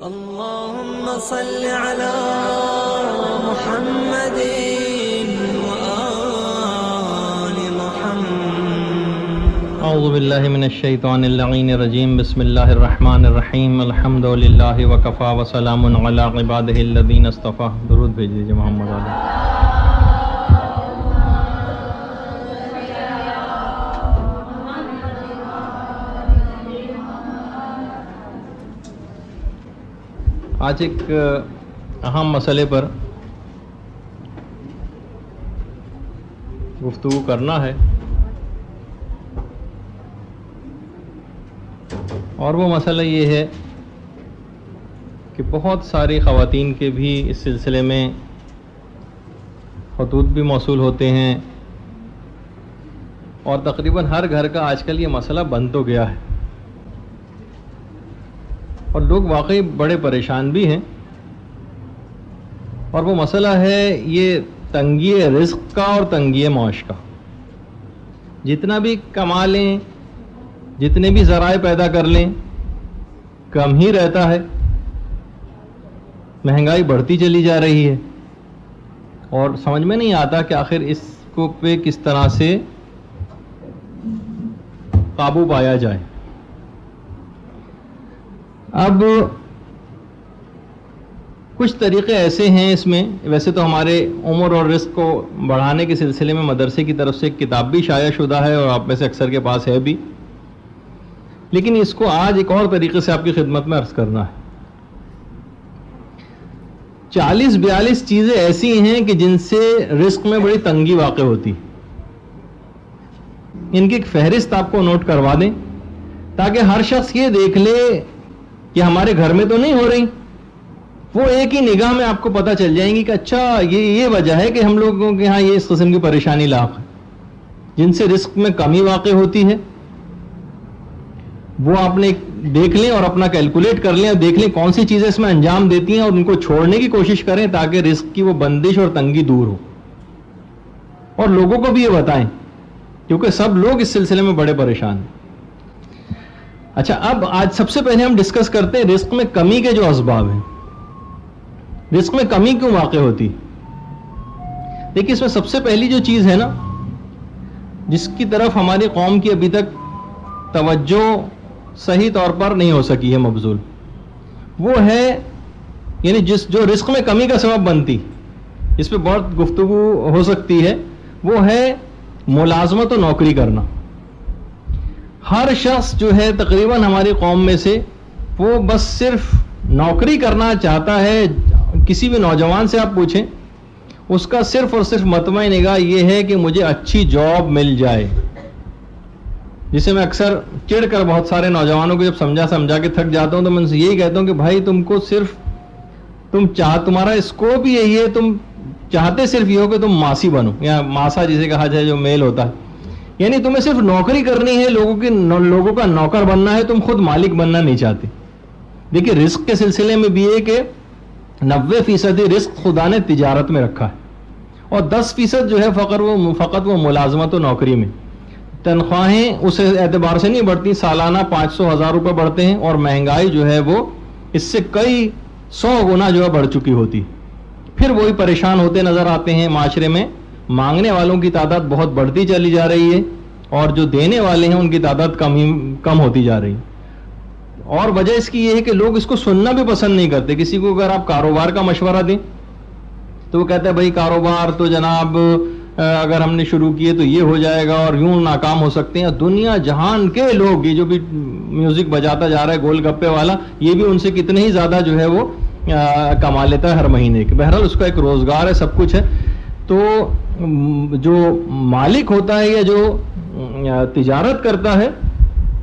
اللهم صل على محمد وآل محمد. اعوذ باللہ من الشیطان اللعین الرجیم. بسم اللہ الرحمن الرحیم. الحمد للہ وکفا وسلام علی عبادہ الذین اصطفیٰ. درود بھیج دیجیے محمد علیہ. آج ایک اہم مسئلے پر گفتگو کرنا ہے، اور وہ مسئلہ یہ ہے کہ بہت ساری خواتین کے بھی اس سلسلے میں خطوط بھی موصول ہوتے ہیں، اور تقریباً ہر گھر کا آج کل یہ مسئلہ بن تو گیا ہے، اور لوگ واقعی بڑے پریشان بھی ہیں. اور وہ مسئلہ ہے یہ تنگی رزق کا اور تنگی معاش کا. جتنا بھی کما لیں، جتنے بھی ذرائع پیدا کر لیں، کم ہی رہتا ہے. مہنگائی بڑھتی چلی جا رہی ہے، اور سمجھ میں نہیں آتا کہ آخر اس کو پہ کس طرح سے قابو پایا جائے. اب کچھ طریقے ایسے ہیں اس میں. ویسے تو ہمارے عمر اور رزق کو بڑھانے کے سلسلے میں مدرسے کی طرف سے ایک کتاب بھی شائع شدہ ہے، اور آپ میں سے اکثر کے پاس ہے بھی، لیکن اس کو آج ایک اور طریقے سے آپ کی خدمت میں عرض کرنا ہے. 40-42 چیزیں ایسی ہیں کہ جن سے رزق میں بڑی تنگی واقع ہوتی. ان کی ایک فہرست آپ کو نوٹ کروا دیں تاکہ ہر شخص یہ دیکھ لے کہ ہمارے گھر میں تو نہیں ہو رہی. وہ ایک ہی نگاہ میں آپ کو پتہ چل جائیں گی کہ اچھا یہ وجہ ہے کہ ہم لوگوں کے ہاں یہ اس قسم کی پریشانی لاحق ہے. جن سے رزق میں کمی واقع ہوتی ہے وہ آپ نے دیکھ لیں اور اپنا کیلکولیٹ کر لیں، اور دیکھ لیں کون سی چیزیں اس میں انجام دیتی ہیں، اور ان کو چھوڑنے کی کوشش کریں تاکہ رزق کی وہ بندش اور تنگی دور ہو. اور لوگوں کو بھی یہ بتائیں، کیونکہ سب لوگ اس سلسلے میں بڑے پریشان ہیں. اچھا، اب آج سب سے پہلے ہم ڈسکس کرتے ہیں رزق میں کمی کے جو اسباب ہیں. رزق میں کمی کیوں واقع ہوتی؟ دیکھیے، اس میں سب سے پہلی جو چیز ہے نا، جس کی طرف ہماری قوم کی ابھی تک توجہ صحیح طور پر نہیں ہو سکی ہے مبذول، وہ ہے یعنی جو رزق میں کمی کا سبب بنتی، اس پہ بہت گفتگو ہو سکتی ہے، وہ ہے ملازمت و نوکری کرنا. ہر شخص جو ہے تقریباً ہماری قوم میں سے وہ بس صرف نوکری کرنا چاہتا ہے. کسی بھی نوجوان سے آپ پوچھیں، اس کا صرف اور صرف مطمع نگاہ یہ ہے کہ مجھے اچھی جاب مل جائے. جسے میں اکثر چڑھ کر بہت سارے نوجوانوں کو جب سمجھا کے تھک جاتا ہوں تو میں ان سے یہی کہتا ہوں کہ بھائی تم کو صرف تمہارا اسکوپ ہی یہی ہے، تم چاہتے صرف یہ ہو کہ تم ماسی بنو، یا ماسا جسے کہا جائے جو میل ہوتا ہے، یعنی تمہیں صرف نوکری کرنی ہے، لوگوں کا نوکر بننا ہے، تم خود مالک بننا نہیں چاہتے. دیکھیے، رزق کے سلسلے میں بھی ہے کہ 90% رزق خدا نے تجارت میں رکھا ہے، اور 10% جو ہے فقط وہ ملازمت و نوکری میں. تنخواہیں اس اعتبار سے نہیں بڑھتی، سالانہ 500,000 روپے بڑھتے ہیں، اور مہنگائی جو ہے وہ اس سے کئی 100 گنا جو ہے بڑھ چکی ہوتی. پھر وہی پریشان ہوتے نظر آتے ہیں معاشرے میں. مانگنے والوں کی تعداد بہت بڑھتی چلی جا رہی ہے، اور جو دینے والے ہیں ان کی تعداد کم ہوتی جا رہی ہے. اور وجہ اس کی یہ ہے کہ لوگ اس کو سننا بھی پسند نہیں کرتے. کسی کو اگر آپ کاروبار کا مشورہ دیں تو وہ کہتا ہے بھائی کاروبار تو جناب اگر ہم نے شروع کیے تو یہ ہو جائے گا اور یوں ناکام ہو سکتے ہیں. دنیا جہان کے لوگ، یہ جو بھی میوزک بجاتا جا رہا ہے گول گپے والا، یہ بھی ان سے کتنے ہی زیادہ جو ہے وہ کما لیتا ہے ہر مہینے کے. بہرحال اس کا ایک روزگار ہے، سب کچھ ہے. تو جو مالک ہوتا ہے یا جو تجارت کرتا ہے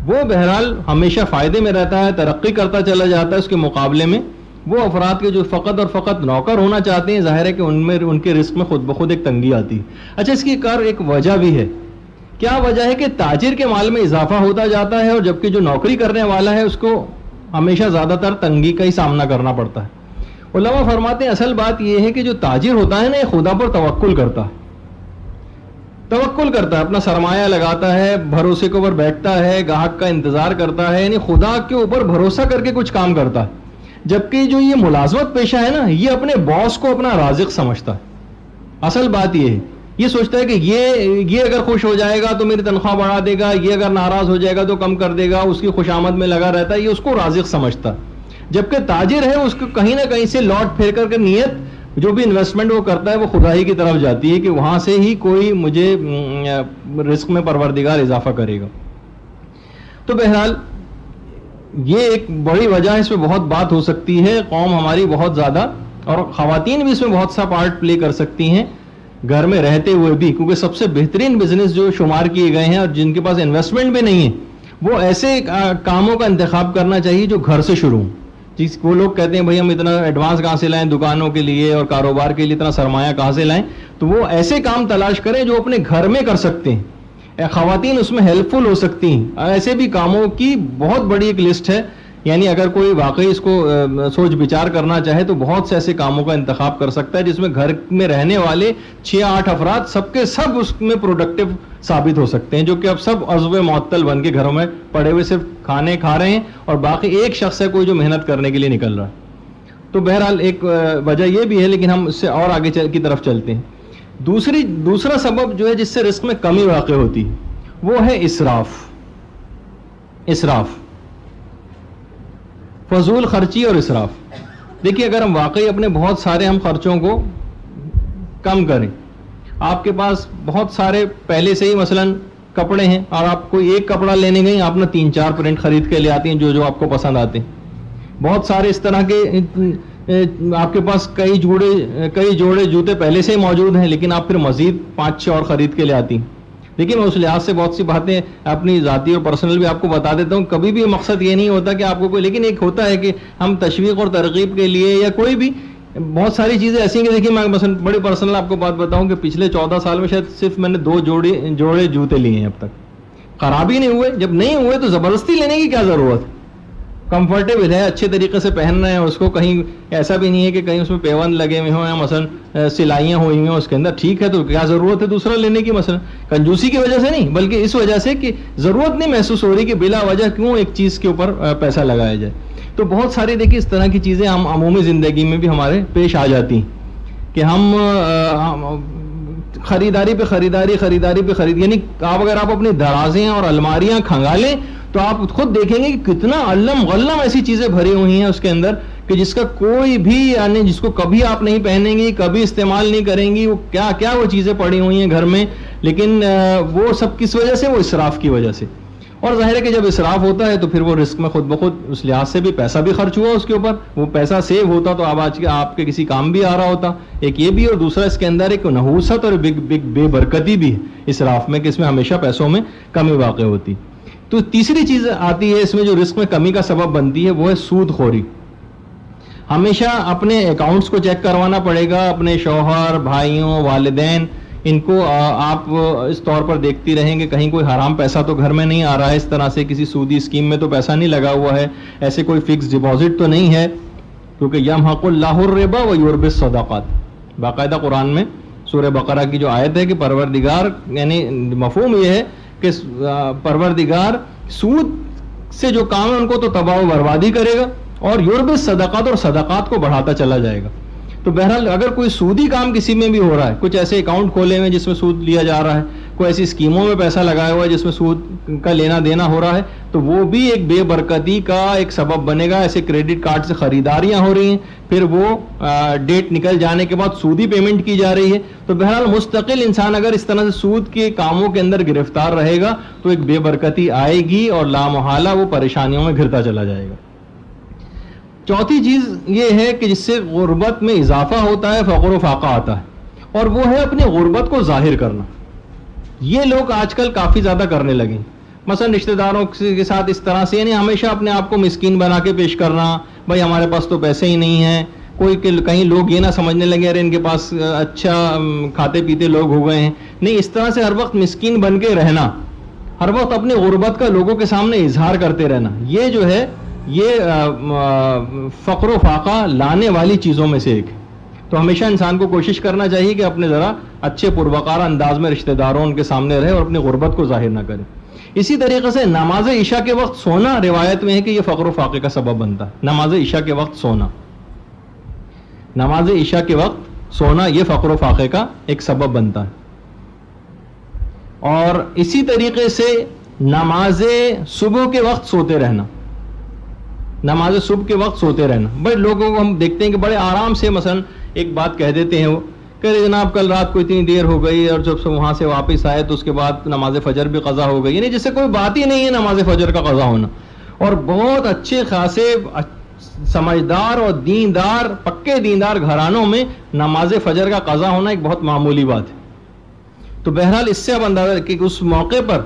وہ بہرحال ہمیشہ فائدے میں رہتا ہے، ترقی کرتا چلا جاتا ہے. اس کے مقابلے میں وہ افراد کے جو فقط اور فقط نوکر ہونا چاہتے ہیں، ظاہر ہے کہ ان کے رزق میں خود بخود ایک تنگی آتی ہے. اچھا، اس کی ایک وجہ بھی ہے. کیا وجہ ہے کہ تاجر کے مال میں اضافہ ہوتا جاتا ہے، اور جبکہ جو نوکری کرنے والا ہے اس کو ہمیشہ زیادہ تر تنگی کا ہی سامنا کرنا پڑتا ہے. علماء فرماتے ہیں اصل بات یہ ہے کہ جو تاجر ہوتا ہے نا، یہ خدا پر توکل کرتا ہے، اپنا سرمایہ لگاتا ہے، بھروسے کے اوپر بیٹھتا ہے، گاہک کا انتظار کرتا ہے، یعنی خدا کے اوپر بھروسہ کر کے کچھ کام کرتا ہے. جبکہ جو یہ ملازمت پیشہ ہے نا، یہ اپنے باس کو اپنا رازق سمجھتا ہے. اصل بات یہ ہے، یہ سوچتا ہے کہ یہ اگر خوش ہو جائے گا تو میری تنخواہ بڑھا دے گا، یہ اگر ناراض ہو جائے گا تو کم کر دے گا، اس کی خوشامد میں لگا رہتا ہے، یہ اس کو رازق سمجھتا ہے. جبکہ تاجر ہے، اس کو کہیں نہ کہیں سے لوٹ پھیر کر کے نیت جو بھی انویسٹمنٹ وہ کرتا ہے وہ خدا ہی کی طرف جاتی ہے کہ وہاں سے ہی کوئی مجھے رزق میں پروردگار اضافہ کرے گا. تو بہرحال یہ ایک بڑی وجہ ہے، اس میں بہت بات ہو سکتی ہے. قوم ہماری بہت زیادہ، اور خواتین بھی اس میں بہت سا پارٹ پلے کر سکتی ہیں گھر میں رہتے ہوئے بھی، کیونکہ سب سے بہترین بزنس جو شمار کیے گئے ہیں اور جن کے پاس انویسٹمنٹ بھی نہیں ہے، وہ ایسے کاموں کا انتخاب کرنا چاہیے جو گھر سے شروع ہوں. جس وہ لوگ کہتے ہیں بھائی ہم اتنا ایڈوانس کہاں سے لائیں دکانوں کے لیے اور کاروبار کے لیے، اتنا سرمایہ کہاں سے لائیں، تو وہ ایسے کام تلاش کریں جو اپنے گھر میں کر سکتے ہیں. خواتین اس میں ہیلپ فل ہو سکتی ہیں. ایسے بھی کاموں کی بہت بڑی ایک لسٹ ہے، یعنی اگر کوئی واقعی اس کو سوچ بچار کرنا چاہے تو بہت سے ایسے کاموں کا انتخاب کر سکتا ہے جس میں گھر میں رہنے والے 6-8 افراد سب کے سب اس میں پروڈکٹیو ثابت ہو سکتے ہیں، جو کہ اب سب عضو معطل بن کے گھروں میں پڑے ہوئے صرف کھانے کھا رہے ہیں اور باقی ایک شخص ہے کوئی جو محنت کرنے کے لیے نکل رہا ہے. تو بہرحال ایک وجہ یہ بھی ہے، لیکن ہم اس سے اور آگے کی طرف چلتے ہیں. دوسرا سبب جو ہے جس سے رزق میں کمی واقع ہوتی ہے وہ ہے اسراف، فضول خرچی اور اسراف. دیکھیے اگر ہم واقعی اپنے بہت سارے ہم خرچوں کو کم کریں، آپ کے پاس بہت سارے پہلے سے ہی مثلا کپڑے ہیں اور آپ کوئی ایک کپڑا لینے گئے آپ نے 3-4 پرنٹ خرید کے لے آتے ہیں جو آپ کو پسند آتے ہیں. بہت سارے اس طرح کے آپ کے پاس کئی جوڑے جوتے پہلے سے ہی موجود ہیں، لیکن آپ پھر مزید 5-6 اور خرید کے لے آتی ہیں. لیکن میں اس لحاظ سے بہت سی باتیں اپنی ذاتی اور پرسنل بھی آپ کو بتا دیتا ہوں. کبھی بھی مقصد یہ نہیں ہوتا کہ آپ کو کوئی، لیکن ایک ہوتا ہے کہ ہم تشویق اور ترغیب کے لیے یا کوئی بھی بہت ساری چیزیں ایسی ہیں کہ دیکھیے میں مثلا بڑی پرسنل آپ کو بات بتاؤں کہ پچھلے 14 سال میں شاید صرف میں نے 2 جوڑے جوتے لیے ہیں، اب تک خراب ہی نہیں ہوئے. جب نہیں ہوئے تو زبردستی لینے کی کیا ضرورت ہے؟ کمفرٹیبل ہے، اچھے طریقے سے پہن رہے ہیں اس کو، کہیں ایسا بھی نہیں ہے کہ کہیں اس میں پیون لگے ہوئے ہوں یا مثلا سلائیاں ہوئی ہوئی ہیں اس کے اندر، ٹھیک ہے، تو کیا ضرورت ہے دوسرا لینے کی؟ مثلا کنجوسی کی وجہ سے نہیں، بلکہ اس وجہ سے کہ ضرورت نہیں محسوس ہو رہی کہ بلا وجہ کیوں ایک چیز کے اوپر پیسہ لگایا جائے. تو بہت ساری دیکھیے اس طرح کی چیزیں ہم عمومی زندگی میں بھی ہمارے پیش آ جاتی ہیں کہ ہم خریداری پہ خرید، یعنی اگر آپ اپنی درازیں اور الماریاں کھنگا لیں تو آپ خود دیکھیں گے کہ کتنا علم غلم ایسی چیزیں بھری ہوئی ہیں اس کے اندر کہ جس کا کوئی بھی، یعنی جس کو کبھی آپ نہیں پہنیں گی، کبھی استعمال نہیں کریں گی، وہ کیا وہ چیزیں پڑی ہوئی ہیں گھر میں. لیکن وہ سب کس وجہ سے؟ وہ اسراف کی وجہ سے. اور ظاہر ہے کہ جب اسراف ہوتا ہے تو پھر وہ رزق میں خود بخود اس لحاظ سے بھی پیسہ بھی خرچ ہوا اس کے اوپر، وہ پیسہ سیو ہوتا تو اب آج کے آپ کے کسی کام بھی آ رہا ہوتا. ایک یہ بھی، اور دوسرا اس کے اندر ایک نحوست اور بے برکتی بھی ہے اسراف میں، کہ اس میں ہمیشہ پیسوں میں کمی واقع ہوتی. تو تیسری چیز آتی ہے اس میں جو رزق میں کمی کا سبب بنتی ہے، وہ ہے سود خوری. ہمیشہ اپنے اکاؤنٹس کو چیک کروانا پڑے گا، اپنے شوہر، بھائیوں، والدین، ان کو آپ اس طور پر دیکھتی رہیں کہ کہیں کوئی حرام پیسہ تو گھر میں نہیں آ رہا ہے، اس طرح سے کسی سودی اسکیم میں تو پیسہ نہیں لگا ہوا ہے، ایسے کوئی فکس ڈپازٹ تو نہیں ہے، کیونکہ یمحق اللہ الربا ویربی الصدقات. باقاعدہ قرآن میں سورہ بقرہ کی جو آیت ہے کہ پروردگار، یعنی مفہوم یہ ہے کہ پروردگار سود سے جو کام ہے ان کو تو تباہ و بربادی کرے گا اور یربی صدقات، اور صدقات کو بڑھاتا چلا جائے گا. تو بہرحال اگر کوئی سودی کام کسی میں بھی ہو رہا ہے، کچھ ایسے اکاؤنٹ کھولے ہوئے جس میں سود لیا جا رہا ہے، کوئی ایسی اسکیموں میں پیسہ لگایا ہوا ہے جس میں سود کا لینا دینا ہو رہا ہے، تو وہ بھی ایک بے برکتی کا ایک سبب بنے گا. ایسے کریڈٹ کارڈ سے خریداریاں ہو رہی ہیں، پھر وہ ڈیٹ نکل جانے کے بعد سودی پیمنٹ کی جا رہی ہے. تو بہرحال مستقل انسان اگر اس طرح سے سود کے کاموں کے اندر گرفتار رہے گا تو ایک بے برکتی آئے گی اور لامحالہ وہ پریشانیوں میں گھرتا چلا جائے گا. چوتھی چیز یہ ہے کہ جس سے غربت میں اضافہ ہوتا ہے، فقر و فاقہ آتا ہے، اور وہ ہے اپنی غربت کو ظاہر کرنا. یہ لوگ آج کل کافی زیادہ کرنے لگے. مثلا رشتہ داروں کے ساتھ اس طرح سے، یعنی ہمیشہ اپنے آپ کو مسکین بنا کے پیش کرنا، بھائی ہمارے پاس تو پیسے ہی نہیں ہیں. کہیں لوگ یہ نہ سمجھنے لگے ارے ان کے پاس اچھا کھاتے پیتے لوگ ہو گئے ہیں. نہیں، اس طرح سے ہر وقت مسکین بن کے رہنا، ہر وقت اپنی غربت کا لوگوں کے سامنے اظہار کرتے رہنا، یہ جو ہے یہ فقر و فاقہ لانے والی چیزوں میں سے ایک. تو ہمیشہ انسان کو کوشش کرنا چاہیے کہ اپنے ذرا اچھے پروقار انداز میں رشتہ داروں ان کے سامنے رہے اور اپنی غربت کو ظاہر نہ کرے. اسی طریقے سے نماز عشاء کے وقت سونا روایت میں ہے کہ یہ فقر و فاقے کا سبب بنتا ہے. نماز عشاء کے وقت سونا، نماز عشاء کے وقت سونا یہ فقر و فاقے کا ایک سبب بنتا ہے. اور اسی طریقے سے نماز صبح کے وقت سوتے رہنا، نماز صبح کے وقت سوتے رہنا. بڑے لوگوں کو ہم دیکھتے ہیں کہ بڑے آرام سے مثلا ایک بات کہہ دیتے ہیں وہ کہ جناب کل رات کو اتنی دیر ہو گئی اور جب وہاں سے واپس آئے تو اس کے بعد نماز فجر بھی قضا ہو گئی. یعنی جس سے کوئی بات ہی نہیں ہے نماز فجر کا قضا ہونا. اور بہت اچھے خاصے سمجھدار اور دیندار پکے دیندار گھرانوں میں نماز فجر کا قضا ہونا ایک بہت معمولی بات ہے. تو بہرحال اس سے اب اندازہ کہ اس موقع پر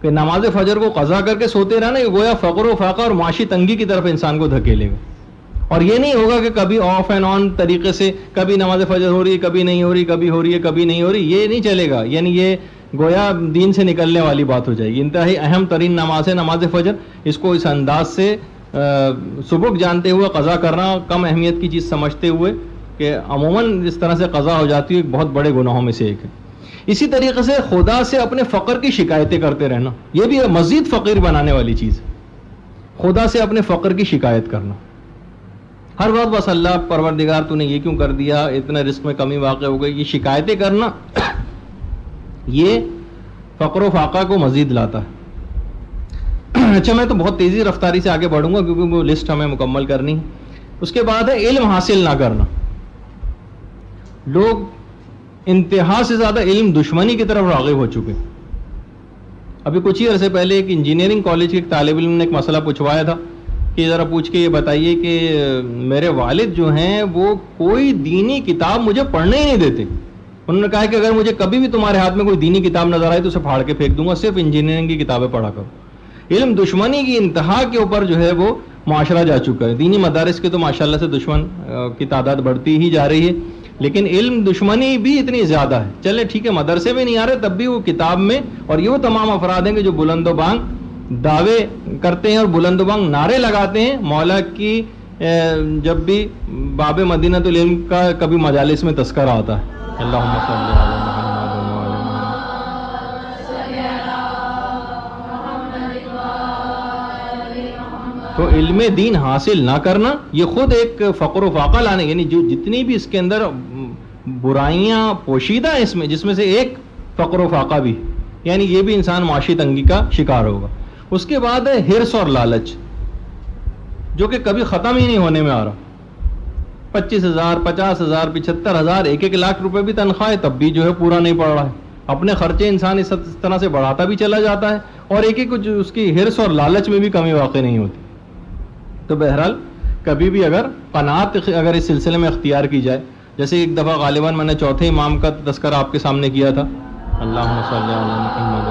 کہ نماز فجر کو قضا کر کے سوتے رہنا یہ گویا فقر و فاقہ اور معاشی تنگی کی طرف انسان کو دھکیلے گا. اور یہ نہیں ہوگا کہ کبھی آف اینڈ آن طریقے سے کبھی نماز فجر ہو رہی ہے کبھی نہیں ہو رہی، کبھی ہو رہی ہے کبھی نہیں ہو رہی، یہ نہیں چلے گا. یعنی یہ گویا دین سے نکلنے والی بات ہو جائے گی. انتہائی اہم ترین نماز ہے نماز فجر، اس کو اس انداز سے سبک جانتے ہوئے قضا کرنا کم اہمیت کی چیز سمجھتے ہوئے کہ عموماً اس طرح سے قضا ہو جاتی ہے ایک بہت بڑے گناہوں میں سے ایک ہے. اسی طریقے سے خدا سے اپنے فقر کی شکایتیں کرتے رہنا، یہ بھی مزید فقیر بنانے والی چیز ہے. خدا سے اپنے فقر کی شکایت کرنا ہر وقت، بس اللہ پروردگار تو نے یہ کیوں کر دیا، اتنا رزق میں کمی واقع ہو گئی، یہ شکایتیں کرنا یہ فقر و فاقہ کو مزید لاتا ہے. اچھا میں تو بہت تیزی رفتاری سے آگے بڑھوں گا کیونکہ وہ لسٹ ہمیں مکمل کرنی ہے. اس کے بعد ہے علم حاصل نہ کرنا. لوگ انتہا سے زیادہ علم دشمنی کی طرف راغب ہو چکے. ابھی کچھ ہی عرصے پہلے ایک انجینئرنگ کالج کے ایک طالب علم نے ایک مسئلہ پوچھوایا تھا کہ ذرا پوچھ کے یہ بتائیے کہ میرے والد جو ہیں وہ کوئی دینی کتاب مجھے پڑھنے ہی نہیں دیتے. انہوں نے کہا کہ اگر مجھے کبھی بھی تمہارے ہاتھ میں کوئی دینی کتاب نظر آئے تو اسے پھاڑ کے پھینک دوں گا، صرف انجینئرنگ کی کتابیں پڑھا کرو. علم دشمنی کی انتہا کے اوپر جو ہے وہ معاشرہ جا چکا ہے. دینی مدارس کے تو ماشاءاللہ سے دشمن کی تعداد بڑھتی ہی جا رہی ہے، لیکن علم دشمنی بھی اتنی زیادہ ہے. چلے ٹھیک ہے مدرسے میں نہیں آ رہے تب بھی وہ کتاب میں، اور یہ وہ تمام افراد ہیں کہ جو بلند و بانگ دعوے کرتے ہیں اور بلند و بانگ نعرے لگاتے ہیں مولا کی جب بھی باب مدینہ العلم کا کبھی مجالس میں تذکرہ آتا ہے. اللہم صلی علی محمد. تو علم دین حاصل نہ کرنا یہ خود ایک فقر و فاقہ لانے، یعنی جو جتنی بھی اس کے اندر برائیاں پوشیدہ ہیں اس میں، جس میں سے ایک فقر و فاقہ بھی، یعنی یہ بھی انسان معاشی تنگی کا شکار ہوگا. اس کے بعد ہے ہرس اور لالچ جو کہ کبھی ختم ہی نہیں ہونے میں آ رہا. 25,000 50,000 75,000 1 لاکھ روپے بھی تنخواہ ہے تب بھی جو ہے پورا نہیں پڑ رہا ہے. اپنے خرچے انسان اس طرح سے بڑھاتا بھی چلا جاتا ہے اور ایک اس کی ہرس اور لالچ میں بھی کمی واقع نہیں ہوتی. تو بہرحال کبھی بھی اگر قناعت اگر اس سلسلے میں اختیار کی جائے، جیسے ایک دفعہ غالباً میں نے چوتھے امام کا تذکرہ آپ کے سامنے کیا تھا. اللہم صلی علی محمد.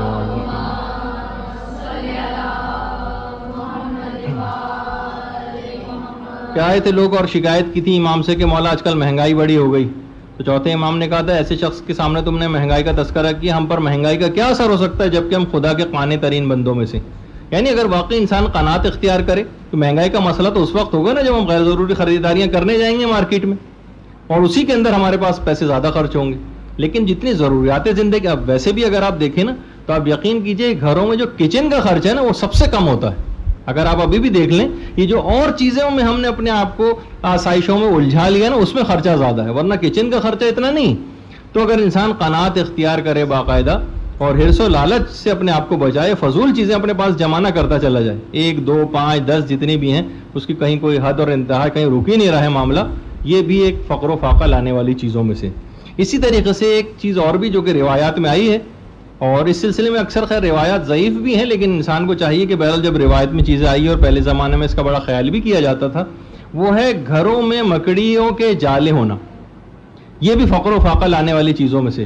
کیا آئے تھے لوگ اور شکایت کی تھی امام سے کہ مولا آج کل مہنگائی بڑی ہو گئی. تو چوتھے امام نے کہا تھا ایسے شخص کے سامنے تم نے مہنگائی کا تذکرہ کیا، ہم پر مہنگائی کا کیا اثر ہو سکتا ہے جبکہ ہم خدا کے قانے ترین بندوں میں سے. یعنی اگر واقعی انسان قناعت اختیار کرے تو مہنگائی کا مسئلہ تو اس وقت ہوگا نا جب ہم غیر ضروری خریداریاں کرنے جائیں گے مارکیٹ میں اور اسی کے اندر ہمارے پاس پیسے زیادہ خرچ ہوں گے. لیکن جتنی ضروریات زندگی اب ویسے بھی اگر آپ دیکھیں نا تو آپ یقین کیجئے گھروں میں جو کچن کا خرچ ہے نا وہ سب سے کم ہوتا ہے. اگر آپ ابھی بھی دیکھ لیں یہ جو اور چیزوں میں ہم نے اپنے آپ کو آسائشوں میں الجھا لیا نا اس میں خرچہ زیادہ ہے، ورنہ کچن کا خرچہ اتنا نہیں. تو اگر انسان قناعت اختیار کرے باقاعدہ اور حرص و لالچ سے اپنے آپ کو بچائے، فضول چیزیں اپنے پاس جمع نہ کرتا چلا جائے، 1 2 5 10 جتنی بھی ہیں اس کی کہیں کوئی حد اور انتہا کہیں رک ہی نہیں رہا ہے معاملہ، یہ بھی ایک فقر و فاقہ لانے والی چیزوں میں سے. اسی طریقے سے ایک چیز اور بھی جو کہ روایات میں آئی ہے اور اس سلسلے میں اکثر خیر روایات ضعیف بھی ہیں لیکن انسان کو چاہیے کہ بہرحال جب روایت میں چیزیں آئی اور پہلے زمانے میں اس کا بڑا خیال بھی کیا جاتا تھا، وہ ہے گھروں میں مکڑیوں کے جالے ہونا. یہ بھی فقر و فاقہ لانے والی چیزوں میں سے.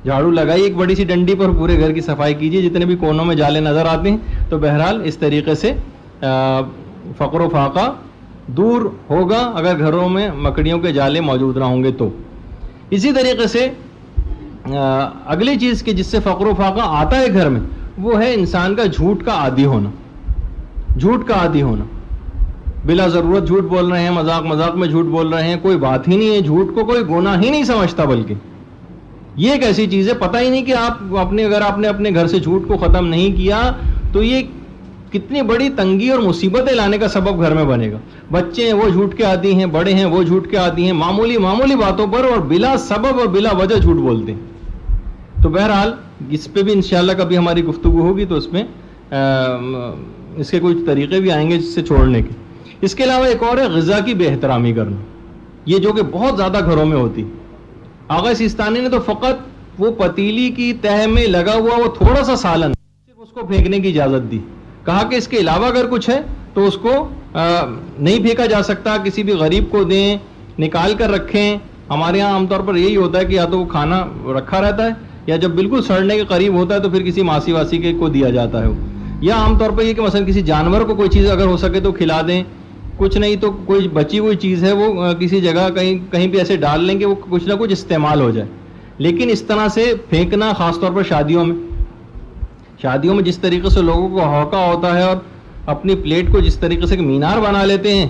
جھاڑو لگائی ایک بڑی سی ڈنڈی پر پورے گھر کی صفائی کیجیے جتنے بھی کونوں میں جالے نظر آتے ہیں. تو بہرحال اس طریقے سے فقر و فاقہ دور ہوگا اگر گھروں میں مکڑیوں کے جالے موجود نہ ہوں گے تو. اسی طریقے سے اگلی چیز کہ جس سے فقر و فاقہ آتا ہے گھر میں وہ ہے انسان کا جھوٹ کا عادی ہونا. جھوٹ کا عادی ہونا، بلا ضرورت جھوٹ بول رہے ہیں، مذاق میں جھوٹ بول رہے ہیں، کوئی بات ہی نہیں ہے، جھوٹ کو کوئی گناہ ہی نہیں سمجھتا بلکہ یہ ایک ایسی چیز ہے، پتہ ہی نہیں کہ اگر آپ نے اپنے گھر سے جھوٹ کو ختم نہیں کیا تو یہ کتنی بڑی تنگی اور مصیبتیں لانے کا سبب گھر میں بنے گا. بچے ہیں وہ جھوٹ کے عادی ہیں، بڑے ہیں وہ جھوٹ کے عادی ہیں، معمولی باتوں پر اور بلا سبب اور بلا وجہ جھوٹ بولتے ہیں. تو بہرحال اس پہ بھی انشاءاللہ کبھی ہماری گفتگو ہوگی تو اس میں اس کے کچھ طریقے بھی آئیں گے جس سے چھوڑنے کے. اس کے علاوہ ایک اور ہے غذا کی بے احترامی کرنا، یہ جو کہ بہت زیادہ گھروں میں ہوتی. آغا سیستانی نے تو فقط وہ پتیلی کی تہہ میں لگا ہوا وہ تھوڑا سا سالن صرف اس کو پھینکنے کی اجازت دی، کہا کہ اس کے علاوہ اگر کچھ ہے تو اس کو نہیں پھینکا جا سکتا، کسی بھی غریب کو دیں، نکال کر رکھیں. ہمارے ہاں عام طور پر یہی ہوتا ہے کہ یا تو وہ کھانا رکھا رہتا ہے یا جب بالکل سڑنے کے قریب ہوتا ہے تو پھر کسی ماسی واسی کے کو دیا جاتا ہے. یا عام طور پر یہ کہ مثلا کسی جانور کو کوئی چیز اگر ہو سکے تو کھلا دیں، کچھ نہیں تو کوئی بچی ہوئی چیز ہے وہ کسی جگہ کہیں بھی ایسے ڈال لیں کہ وہ کچھ نہ کچھ استعمال ہو جائے. لیکن اس طرح سے پھینکنا، خاص طور پر شادیوں میں جس طریقے سے لوگوں کو ہوکا ہوتا ہے اور اپنی پلیٹ کو جس طریقے سے مینار بنا لیتے ہیں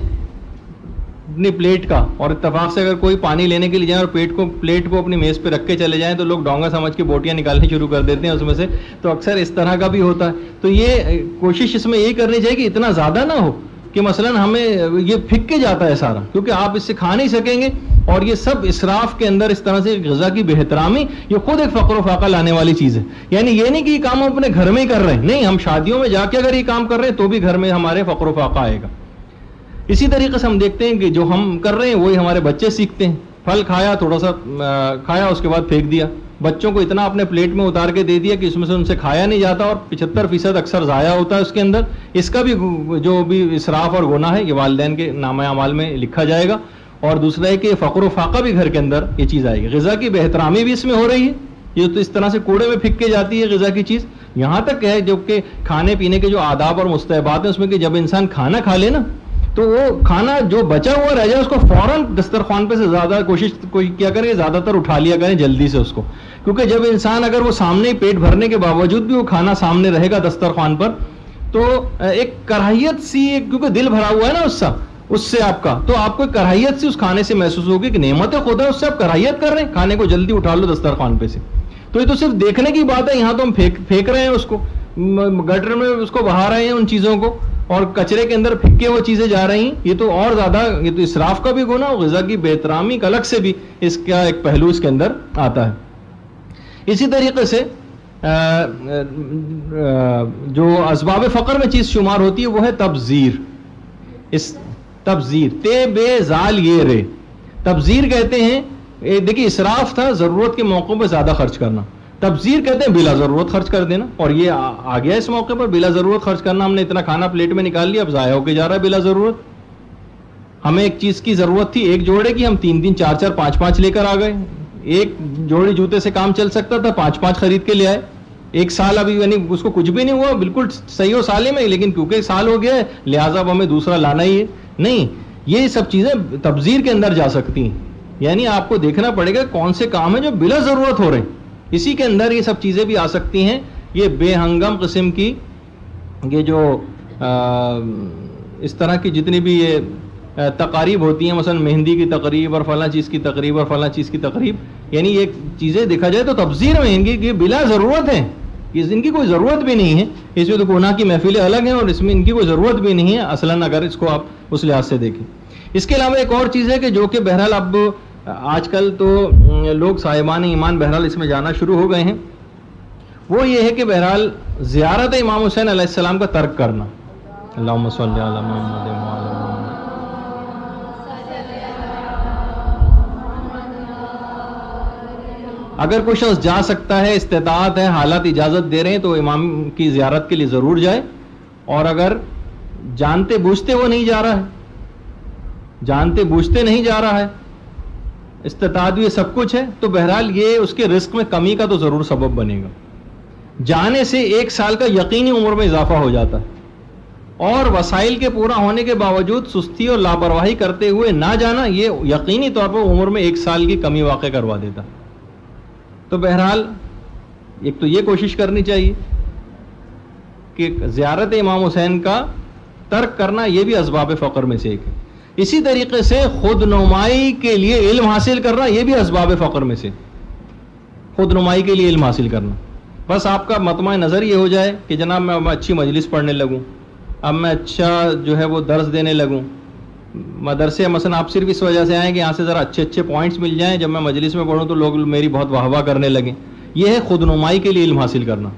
اپنی پلیٹ کا، اور اتفاق سے اگر کوئی پانی لینے کے لیے جائیں اور پلیٹ کو اپنی میز پہ رکھ کے چلے جائیں تو لوگ ڈونگا سمجھ کے بوٹیاں نکالنی شروع کر دیتے ہیں اس میں سے. تو اکثر اس طرح کا بھی ہوتا ہے. تو یہ کوشش اس میں یہی کرنی چاہیے کہ اتنا زیادہ نہ ہو کہ مثلا ہمیں یہ پھک کے جاتا ہے سارا، کیونکہ آپ اس سے کھا نہیں سکیں گے. اور یہ سب اسراف کے اندر اس طرح سے غذا کی بے احترامی یہ خود ایک فقر و فاقہ لانے والی چیز ہے. یعنی یہ نہیں کہ یہ کام ہم اپنے گھر میں ہی کر رہے ہیں، نہیں، ہم شادیوں میں جا کے اگر یہ کام کر رہے ہیں تو بھی گھر میں ہمارے فقر و فاقہ آئے گا. اسی طریقے سے ہم دیکھتے ہیں کہ جو ہم کر رہے ہیں وہی ہمارے بچے سیکھتے ہیں. پھل کھایا، تھوڑا سا کھایا، اس کے بعد پھینک دیا. بچوں کو اتنا اپنے پلیٹ میں اتار کے دے دیا کہ اس میں سے ان سے کھایا نہیں جاتا اور 75% اکثر ضائع ہوتا ہے اس کے اندر. اس کا بھی جو بھی اسراف اور گناہ ہے یہ والدین کے نامہ اعمال میں لکھا جائے گا. اور دوسرا ہے کہ فقر و فاقہ بھی گھر کے اندر یہ چیز آئے گی. غذا کی بے احترامی بھی اس میں ہو رہی ہے، یہ تو اس طرح سے کوڑے میں پھینک کے جاتی ہے غذا کی چیز. یہاں تک ہے جو کہ کھانے پینے کے جو آداب اور مستحبات ہیں اس میں کہ جب انسان کھانا کھا لے نا تو وہ کھانا جو بچا ہوا رہ جائے اس کو فوراً دسترخوان پہ سے زیادہ کوشش کیا کریں، زیادہ تر اٹھا لیا کریں جلدی سے اس کو. کیونکہ جب انسان اگر وہ سامنے پیٹ بھرنے کے باوجود بھی وہ کھانا سامنے رہے گا دسترخوان پر تو ایک کراہیت سی، کیونکہ دل بھرا ہوا ہے نا اس سے آپ کا، تو آپ کو ایک کراہیت سی اس کھانے سے محسوس ہوگی کہ نعمت خدا ہے، اس سے آپ کراہیت کر رہے ہیں، کھانے کو جلدی اٹھا لو دسترخوان پہ سے. تو یہ تو صرف دیکھنے کی بات ہے، یہاں تو ہم پھینک رہے ہیں اس کو، گٹر میں اس کو بہا رہے ہیں ان چیزوں کو اور کچرے کے اندر پھینکے وہ چیزیں جا رہی ہیں. یہ تو اور زیادہ، یہ تو اسراف کا بھی گناہ اور غذا کی بے احترامی کا الگ سے بھی اس کا ایک پہلو اس کے اندر آتا ہے. اسی طریقے سے جو اسباب فقر میں چیز شمار ہوتی ہے وہ ہے تبذیر. تبذیر تے بے زال یہ رے، تبذیر کہتے ہیں. دیکھیے اسراف تھا ضرورت کے موقعوں پہ زیادہ خرچ کرنا، تبذیر کہتے ہیں بلا ضرورت خرچ کر دینا. اور یہ آ گیا اس موقع پر بلا ضرورت خرچ کرنا. ہم نے اتنا کھانا پلیٹ میں نکال لیا، اب ضائع ہو کے جا رہا ہے بلا ضرورت. ہمیں ایک چیز کی ضرورت تھی ایک جوڑے کی، ہم 3 4 5 لے کر آ گئے. ایک جوڑی جوتے سے کام چل سکتا تھا، 5 خرید کے لے آئے. ایک سال ابھی یعنی اس کو کچھ بھی نہیں ہوا، بالکل صحیح و سالم ہے، لیکن کیونکہ ایک سال ہو گیا ہے لہٰذا اب ہمیں دوسرا لانا ہی ہے. نہیں، یہ سب چیزیں تبذیر کے اندر جا سکتی ہیں. یعنی آپ کو دیکھنا پڑے گا کون سے کام ہیں جو بلا ضرورت ہو رہے ہیں، اسی کے اندر یہ سب چیزیں بھی آ سکتی ہیں. یہ بے ہنگم قسم کی یہ جو اس طرح کی جتنی بھی یہ تقاریب ہوتی ہیں، مثلا مہندی کی تقریب اور فلاں چیز کی تقریب اور فلاں چیز کی تقریب، یعنی یہ چیزیں دیکھا جائے تو تبذیر میں ان کی بلا ضرورت ہیں، ان کی کوئی ضرورت بھی نہیں ہے. اس میں تو گناہ کی محفلیں الگ ہیں اور اس میں ان کی کوئی ضرورت بھی نہیں ہے اصلاً اگر اس کو آپ اس لحاظ سے دیکھیں. اس کے علاوہ ایک اور چیز ہے کہ جو کہ بہرحال اب آج کل تو لوگ صاحبان ایمان بہرحال اس میں جانا شروع ہو گئے ہیں، وہ یہ ہے کہ بہرحال زیارت امام حسین علیہ السلام کا ترک کرنا. اللہم صلی علی محمد وعلی محمد. اگر کوئی شخص جا سکتا ہے، استطاعت ہے، حالات اجازت دے رہے ہیں تو امام کی زیارت کے لیے ضرور جائے. اور اگر جانتے بوجھتے وہ نہیں جا رہا ہے، جانتے بوجھتے نہیں جا رہا ہے، استطاعت بھی سب کچھ ہے، تو بہرحال یہ اس کے رزق میں کمی کا تو ضرور سبب بنے گا. جانے سے 1 سال کا یقینی عمر میں اضافہ ہو جاتا ہے، اور وسائل کے پورا ہونے کے باوجود سستی اور لاپرواہی کرتے ہوئے نہ جانا یہ یقینی طور پر عمر میں 1 سال کی کمی واقع کروا دیتا. تو بہرحال ایک تو یہ کوشش کرنی چاہیے کہ زیارت امام حسین کا ترک کرنا یہ بھی اسباب فقر میں سے ایک ہے. اسی طریقے سے خود نمائی کے لیے علم حاصل کرنا یہ بھی اسباب فقر میں سے. خود نمائی کے لیے علم حاصل کرنا. بس آپ کا مطمع نظر یہ ہو جائے کہ جناب میں اچھی مجلس پڑھنے لگوں, اب میں اچھا جو ہے وہ درس دینے لگوں. مدرسے مثلا آپ صرف اس وجہ سے آئیں کہ یہاں سے ذرا اچھے اچھے پوائنٹس مل جائیں, جب میں مجلس میں پڑھوں تو لوگ میری بہت واہ واہ کرنے لگیں. یہ ہے خود نمائی کے لیے علم حاصل کرنا.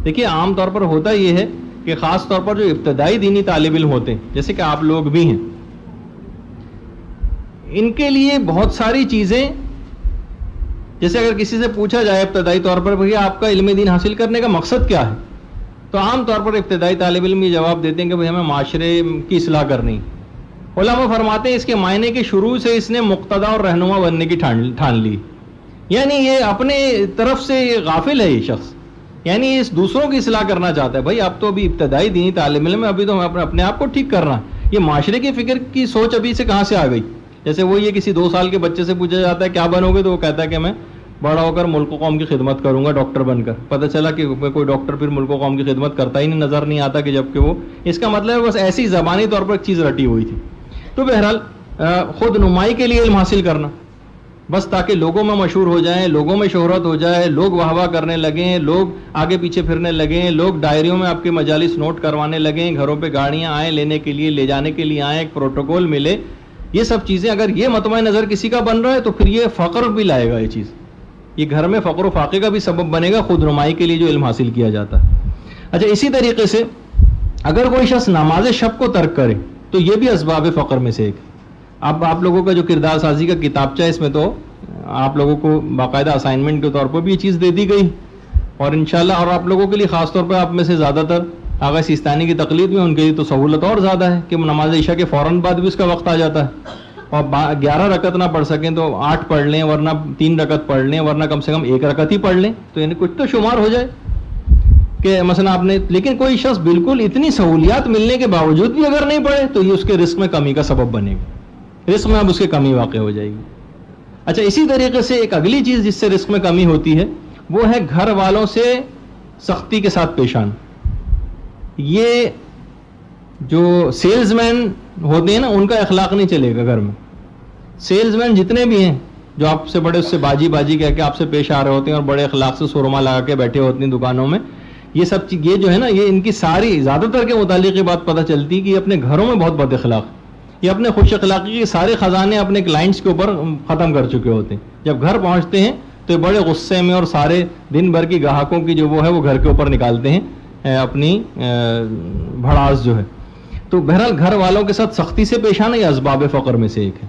دیکھیے عام طور پر ہوتا یہ ہے کہ خاص طور پر جو ابتدائی دینی طالب علم ہوتے ہیں, جیسے کہ آپ لوگ بھی ہیں, ان کے لیے بہت ساری چیزیں, جیسے اگر کسی سے پوچھا جائے ابتدائی طور پر بھئی آپ کا علم دین حاصل کرنے کا مقصد کیا ہے, تو عام طور پر ابتدائی طالب علم یہ جواب دیتے ہیں کہ بھئی ہمیں معاشرے کی اصلاح کرنی. علماء فرماتے ہیں اس کے معنی کے شروع سے اس نے مقتدا اور رہنما بننے کی ٹھان لی, یعنی یہ اپنے طرف سے یہ غافل ہے یہ شخص, یعنی اس دوسروں کی اصلاح کرنا چاہتا ہے. بھائی آپ تو ابھی ابتدائی دینی طالب علم ہے, ابھی تو اپنے آپ کو ٹھیک کرنا ہے. یہ معاشرے کی فکر کی سوچ ابھی سے کہاں سے آ گئی؟ جیسے وہ یہ کسی 2 سال کے بچے سے پوچھا جاتا ہے کیا بنو گے, تو وہ کہتا ہے کہ میں بڑا ہو کر ملک و قوم کی خدمت کروں گا ڈاکٹر بن کر. پتہ چلا کہ کوئی ڈاکٹر پھر ملک و قوم کی خدمت کرتا ہی نہیں, نظر نہیں آتا, کہ جبکہ وہ اس کا مطلب ہے بس ایسی زبانی طور پر ایک چیز رٹی ہوئی تھی. تو بہرحال خود نمائی کے لیے علم حاصل کرنا, بس تاکہ لوگوں میں مشہور ہو جائیں, لوگوں میں شہرت ہو جائے, لوگ واہ واہ کرنے لگیں, لوگ آگے پیچھے پھرنے لگیں, لوگ ڈائریوں میں آپ کے مجالس نوٹ کروانے لگیں, گھروں پہ گاڑیاں آئیں لینے کے لیے, لے جانے کے لیے آئیں, ایک پروٹوکول ملے. یہ سب چیزیں اگر یہ مطمع نظر کسی کا بن رہا ہے تو پھر یہ فقر بھی لائے گا. یہ چیز یہ گھر میں فقر و فاقے کا بھی سبب بنے گا, خود نمائی کے لیے جو علم حاصل کیا جاتا ہے. اچھا, اسی طریقے سے اگر کوئی شخص نماز شب کو ترک کرے تو یہ بھی اسباب فقر میں سے ایک. اب آپ لوگوں کا جو کردار سازی کا کتابچہ ہے, اس میں تو آپ لوگوں کو باقاعدہ اسائنمنٹ کے طور پر بھی یہ چیز دے دی گئی, اور انشاءاللہ اور آپ لوگوں کے لیے خاص طور پہ آپ میں سے زیادہ تر آغا سیستانی کی تقلید میں, ان کے لیے تو سہولت اور زیادہ ہے کہ نماز عشاء کے فوراً بعد بھی اس کا وقت آ جاتا ہے, اور 11 رکعت نہ پڑھ سکیں تو 8 پڑھ لیں, ورنہ 3 رکعت پڑھ لیں, ورنہ کم سے کم 1 رکعت ہی پڑھ لیں, تو یعنی کچھ تو شمار ہو جائے کہ مثلا آپ نے. لیکن کوئی شخص بالکل اتنی سہولیات ملنے کے باوجود بھی اگر نہیں پڑھے تو یہ اس کے رزق میں کمی کا سبب بنے گا, رزق میں اب اس کی کمی واقع ہو جائے گی. اچھا, اسی طریقے سے ایک اگلی چیز جس سے رزق میں کمی ہوتی ہے وہ ہے گھر والوں سے سختی کے ساتھ پیش آنا. یہ جو سیلز مین ہوتے ہیں نا, ان کا اخلاق نہیں چلے گا گھر میں. سیلز مین جتنے بھی ہیں جو آپ سے بڑے, اس سے باجی باجی کہہ کے آپ سے پیش آ رہے ہوتے ہیں اور بڑے اخلاق سے سرما لگا کے بیٹھے ہوتے ہیں دکانوں میں, یہ سب یہ جو ہے نا, یہ ان کی ساری زیادہ تر کے متعلق یہ بات پتہ چلتی کہ یہ اپنے گھروں میں بہت بد اخلاق, یہ اپنے خوش اخلاقی کے سارے خزانے اپنے کلائنٹس کے اوپر ختم کر چکے ہوتے ہیں. جب گھر پہنچتے ہیں تو یہ بڑے غصے میں اور سارے دن بھر کی گاہکوں کی جو وہ ہے وہ گھر کے اوپر نکالتے ہیں اپنی بھڑاس جو ہے. تو بہرحال گھر والوں کے ساتھ سختی سے پیش آنا یہ اسباب فقر میں سے ایک ہے.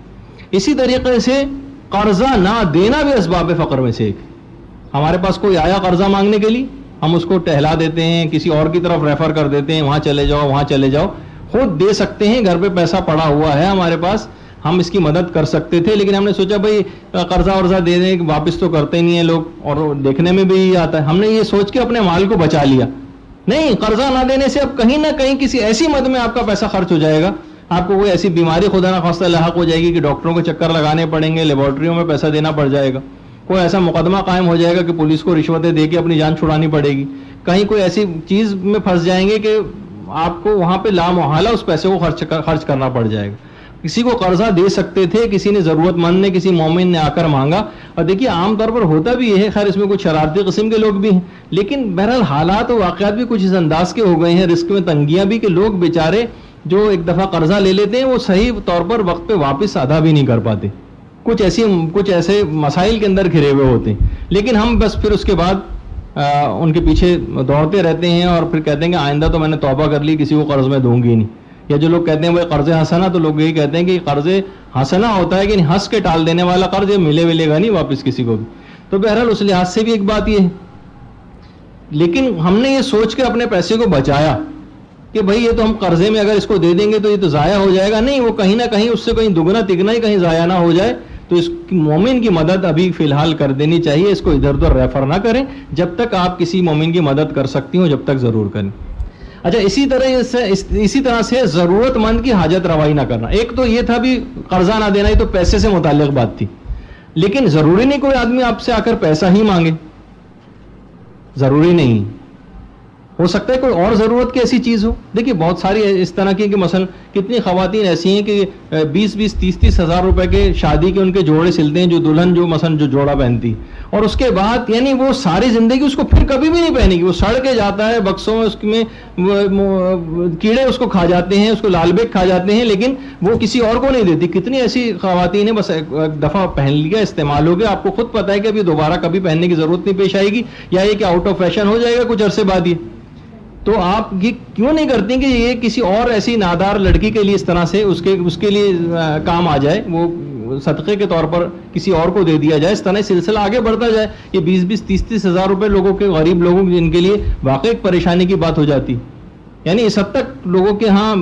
اسی طریقے سے قرضہ نہ دینا بھی اسباب فقر میں سے ایک ہے. ہمارے پاس کوئی آیا قرضہ مانگنے کے لیے, ہم اس کو ٹہلا دیتے ہیں, کسی اور کی طرف ریفر کر دیتے ہیں, وہاں چلے جاؤ وہاں چلے جاؤ. خود دے سکتے ہیں, گھر پہ پیسہ پڑا ہوا ہے ہمارے پاس, ہم اس کی مدد کر سکتے تھے, لیکن ہم نے سوچا بھائی قرضہ ورضہ دے دیں, واپس تو کرتے ہی نہیں ہیں لوگ, اور دیکھنے میں بھی یہ آتا ہے. ہم نے یہ سوچ کے اپنے مال کو بچا لیا. نہیں, قرضہ نہ دینے سے اب کہیں نہ کہیں کسی ایسی مد میں آپ کا پیسہ خرچ ہو جائے گا, آپ کو کوئی ایسی بیماری خدا نہ خواستہ لاحق ہو جائے گی کہ ڈاکٹروں کے چکر لگانے پڑیں گے, لیبارٹریوں میں پیسہ دینا پڑ جائے گا, کوئی ایسا مقدمہ قائم ہو جائے گا کہ پولیس کو رشوتیں دے کے اپنی جان چھڑانی پڑے گی, کہیں کوئی ایسی چیز میں پھنس جائیں گے کہ آپ کو وہاں پہ لامحالہ اس پیسے کو خرچ کرنا پڑ جائے گا. کسی کو قرضہ دے سکتے تھے, کسی نے ضرورت مند نے, کسی مومن نے آ کر مانگا. اور دیکھیے عام طور پر ہوتا بھی یہ ہے, خیر اس میں کچھ شرارتی قسم کے لوگ بھی ہیں, لیکن بہرحال حالات و واقعات بھی کچھ اس انداز کے ہو گئے ہیں, رزق میں تنگیاں بھی, کہ لوگ بیچارے جو ایک دفعہ قرضہ لے لیتے ہیں وہ صحیح طور پر وقت پہ واپس ادا بھی نہیں کر پاتے, کچھ ایسے مسائل کے اندر گھرے ہوئے ہوتے ہیں. لیکن ہم بس پھر اس کے بعد ان کے پیچھے دوڑتے رہتے ہیں اور پھر کہتے ہیں کہ آئندہ تو میں نے توبہ کر لی, کسی کو قرض میں دوں گی نہیں. یا جو لوگ کہتے ہیں وہ قرض حسنہ, تو لوگ یہی کہتے ہیں کہ قرض حسنہ ہوتا ہے کہ ہنس کے ٹال دینے والا قرض, یہ ملے گا نہیں واپس کسی کو بھی. تو بہرحال اس لحاظ سے بھی ایک بات یہ ہے. لیکن ہم نے یہ سوچ کے اپنے پیسے کو بچایا کہ بھائی یہ تو ہم قرضے میں اگر اس کو دے دیں گے تو یہ تو ضائع ہو جائے گا. نہیں, وہ کہیں نہ کہیں اس سے کہیں دگنا تگنا ہی کہیں ضائع نہ ہو جائے. تو اس مومن کی مدد ابھی فی الحال کر دینی چاہیے, اس کو ادھر ادھر ریفر نہ کریں. جب تک آپ کسی مومن کی مدد کر سکتی ہوں جب تک ضرور کریں. اچھا, اسی طرح سے ضرورت مند کی حاجت روائی نہ کرنا. ایک تو یہ تھا بھی قرضہ نہ دینا, یہ تو پیسے سے متعلق بات تھی, لیکن ضروری نہیں کوئی آدمی آپ سے آ کر پیسہ ہی مانگے, ضروری نہیں. ہو سکتا ہے کوئی اور ضرورت کی ایسی چیز ہو. دیکھیے بہت ساری اس طرح کی کہ مثلا کتنی خواتین ایسی ہیں کہ 20-30 ہزار روپے کے شادی کے ان کے جوڑے سلتے ہیں، جو دلہن جو مثلا جو جوڑا پہنتی، اور اس کے بعد یعنی وہ ساری زندگی اس کو پھر کبھی بھی نہیں پہنے گی، وہ سڑ کے جاتا ہے بکسوں میں، اس میں کیڑے اس کو کھا جاتے ہیں، اس کو لال بیگ کھا جاتے ہیں، لیکن وہ کسی اور کو نہیں دیتی. کتنی ایسی خواتین ہیں بس ایک دفعہ پہن لیا، استعمال ہو گیا، آپ کو خود پتہ ہے کہ ابھی دوبارہ کبھی پہننے کی ضرورت نہیں پیش آئے گی، یا یہ کہ آؤٹ آف فیشن ہو جائے گا کچھ عرصے بعد. یہ تو آپ یہ کیوں نہیں کرتی کہ یہ کسی اور ایسی نادار لڑکی کے لیے اس طرح سے اس کے لیے کام آ جائے، وہ صدقے کے طور پر کسی اور کو دے دیا جائے، اس طرح سلسلہ آگے بڑھتا جائے. یہ 20-30 ہزار روپے لوگوں کے، غریب لوگوں جن کے لیے واقعی ایک پریشانی کی بات ہو جاتی. یعنی اس حد تک لوگوں کے ہاں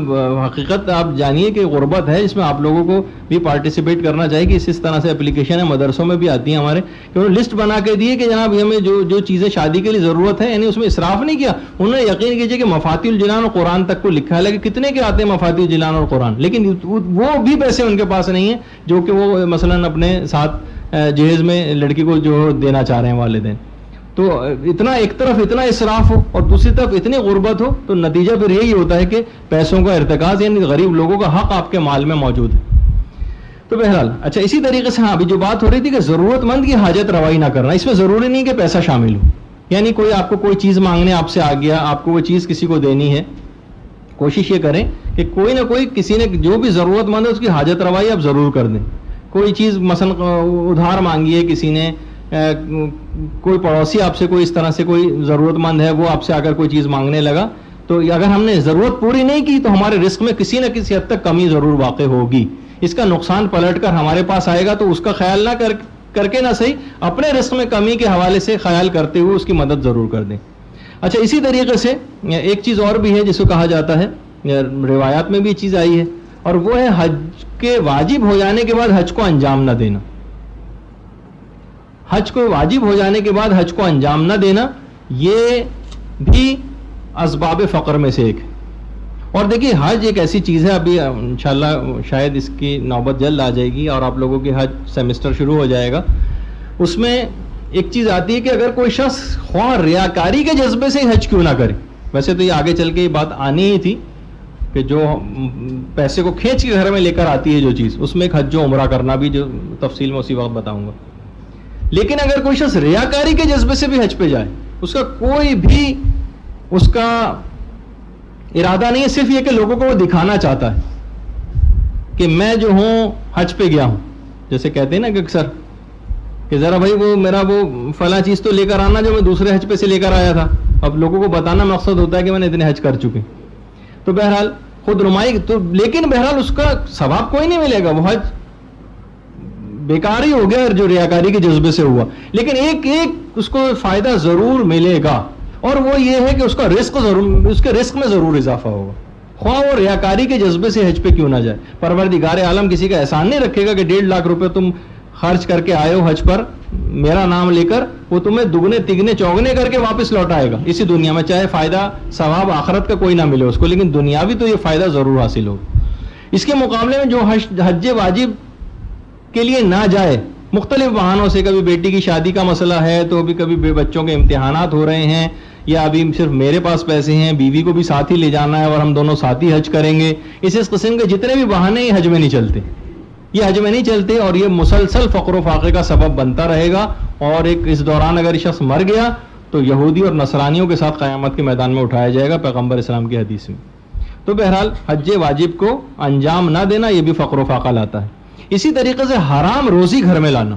حقیقت آپ جانیے کہ غربت ہے، اس میں آپ لوگوں کو بھی پارٹیسپیٹ کرنا چاہیے. کہ اس طرح سے اپلیکیشن ہے مدرسوں میں بھی آتی ہیں ہمارے، کہ انہوں نے لسٹ بنا کے دیے کہ جناب ہمیں جو چیزیں شادی کے لیے ضرورت ہے، یعنی اس میں اسراف نہیں کیا. انہوں نے یقین کیجیے کہ مفاتیح الجنان اور قرآن تک کو لکھا ہے، کہ کتنے کے آتے ہیں مفاتیح الجنان اور قرآن، لیکن وہ بھی پیسے ان کے پاس نہیں ہیں جو کہ وہ مثلا اپنے ساتھ جہیز میں لڑکی کو جو دینا چاہ رہے ہیں والدین. تو اتنا ایک طرف اتنا اسراف ہو اور دوسری طرف اتنی غربت ہو، تو نتیجہ پھر یہی ہوتا ہے کہ پیسوں کا ارتکاز، یعنی غریب لوگوں کا حق آپ کے مال میں موجود ہے. تو بہرحال اچھا، اسی طریقے سے ابھی جو بات ہو رہی تھی کہ ضرورت مند کی حاجت روائی نہ کرنا، اس میں ضروری نہیں کہ پیسہ شامل ہو. یعنی کوئی آپ کو کوئی چیز مانگنے آپ سے آ گیا، آپ کو وہ چیز کسی کو دینی ہے، کوشش یہ کریں کہ کوئی نہ کوئی کسی نے جو بھی ضرورت مند ہے اس کی حاجت روائی آپ ضرور کر دیں. کوئی چیز مثلا ادھار مانگی ہے کسی نے، کوئی پڑوسی آپ سے کوئی اس طرح سے کوئی ضرورت مند ہے، وہ آپ سے آ کر کوئی چیز مانگنے لگا، تو اگر ہم نے ضرورت پوری نہیں کی تو ہمارے رزق میں کسی نہ کسی حد تک کمی ضرور واقع ہوگی. اس کا نقصان پلٹ کر ہمارے پاس آئے گا، تو اس کا خیال نہ کر کے نہ صحیح اپنے رزق میں کمی کے حوالے سے خیال کرتے ہوئے اس کی مدد ضرور کر دیں. اچھا، اسی طریقے سے ایک چیز اور بھی ہے جس کو کہا جاتا ہے، روایات میں بھی یہ چیز آئی ہے، اور وہ ہے حج کے واجب ہو جانے کے بعد حج کو انجام نہ دینا. حج کو واجب ہو جانے کے بعد حج کو انجام نہ دینا، یہ بھی اسباب فقر میں سے ایک ہے. اور دیکھیے حج ایک ایسی چیز ہے، ابھی انشاءاللہ شاید اس کی نوبت جلد آ جائے گی اور آپ لوگوں کی حج سیمسٹر شروع ہو جائے گا. اس میں ایک چیز آتی ہے کہ اگر کوئی شخص خواہ ریاکاری کے جذبے سے حج کیوں نہ کرے، ویسے تو یہ آگے چل کے یہ بات آنی ہی تھی کہ جو پیسے کو کھینچ کے گھر میں لے کر آتی ہے جو چیز، اس میں ایک حج و عمرہ کرنا بھی، جو تفصیل میں اسی وقت بتاؤں گا. لیکن اگر کوئی شخص ریاکاری کے جذبے سے بھی حج پہ جائے، اس کا کوئی بھی اس کا ارادہ نہیں ہے، صرف یہ کہ لوگوں کو وہ دکھانا چاہتا ہے کہ میں جو ہوں حج پہ گیا ہوں، جیسے کہتے ہیں نا کہ اکثر کہ ذرا بھائی وہ میرا وہ فلاں چیز تو لے کر آنا جو میں دوسرے حج پہ سے لے کر آیا تھا. اب لوگوں کو بتانا مقصد ہوتا ہے کہ میں نے اتنے حج کر چکے. تو بہرحال خود نمائی تو، لیکن بہرحال اس کا ثواب کوئی نہیں ملے گا، وہ حج بیکار ہی ہو گیا جو ریاکاری کے جذبے سے ہوا. لیکن ایک اس کو فائدہ ضرور ملے گا، اور وہ یہ ہے کہ اس کا رزق ضرور، اس کے رزق میں ضرور اضافہ ہوگا، خواہ وہ ریاکاری کے جذبے سے حج پہ کیوں نہ جائے. پروردگار عالم کسی کا احسان نہیں رکھے گا کہ 1.5 لاکھ روپے تم خرچ کر کے آئے ہو حج پر میرا نام لے کر، وہ تمہیں دگنے تگنے چوگنے کر کے واپس لوٹائے گا اسی دنیا میں، چاہے فائدہ ثواب آخرت کا کوئی نہ ملے اس کو، لیکن دنیاوی تو یہ فائدہ ضرور حاصل ہوگا. اس کے مقابلے میں جو حج واجب کے لیے نہ جائے، مختلف بہانوں سے، کبھی بیٹی کی شادی کا مسئلہ ہے تو کبھی بچوں کے امتحانات ہو رہے ہیں، یا ابھی صرف میرے پاس پیسے ہیں، بیوی کو بھی ساتھ ہی لے جانا ہے اور ہم دونوں ساتھ ہی حج کریں گے، اس قسم کے جتنے بھی بہانے یہ حج میں نہیں چلتے، یہ حج میں نہیں چلتے، اور یہ مسلسل فقر و فاقے کا سبب بنتا رہے گا. اور اس دوران اگر شخص مر گیا تو یہودی اور نصرانیوں کے ساتھ قیامت کے میدان میں اٹھایا جائے گا پیغمبر اسلام کی حدیث میں. تو بہرحال حج واجب کو انجام نہ دینا یہ بھی فقر و فاقہ لاتا ہے. اسی طریقے سے حرام روزی گھر میں لانا،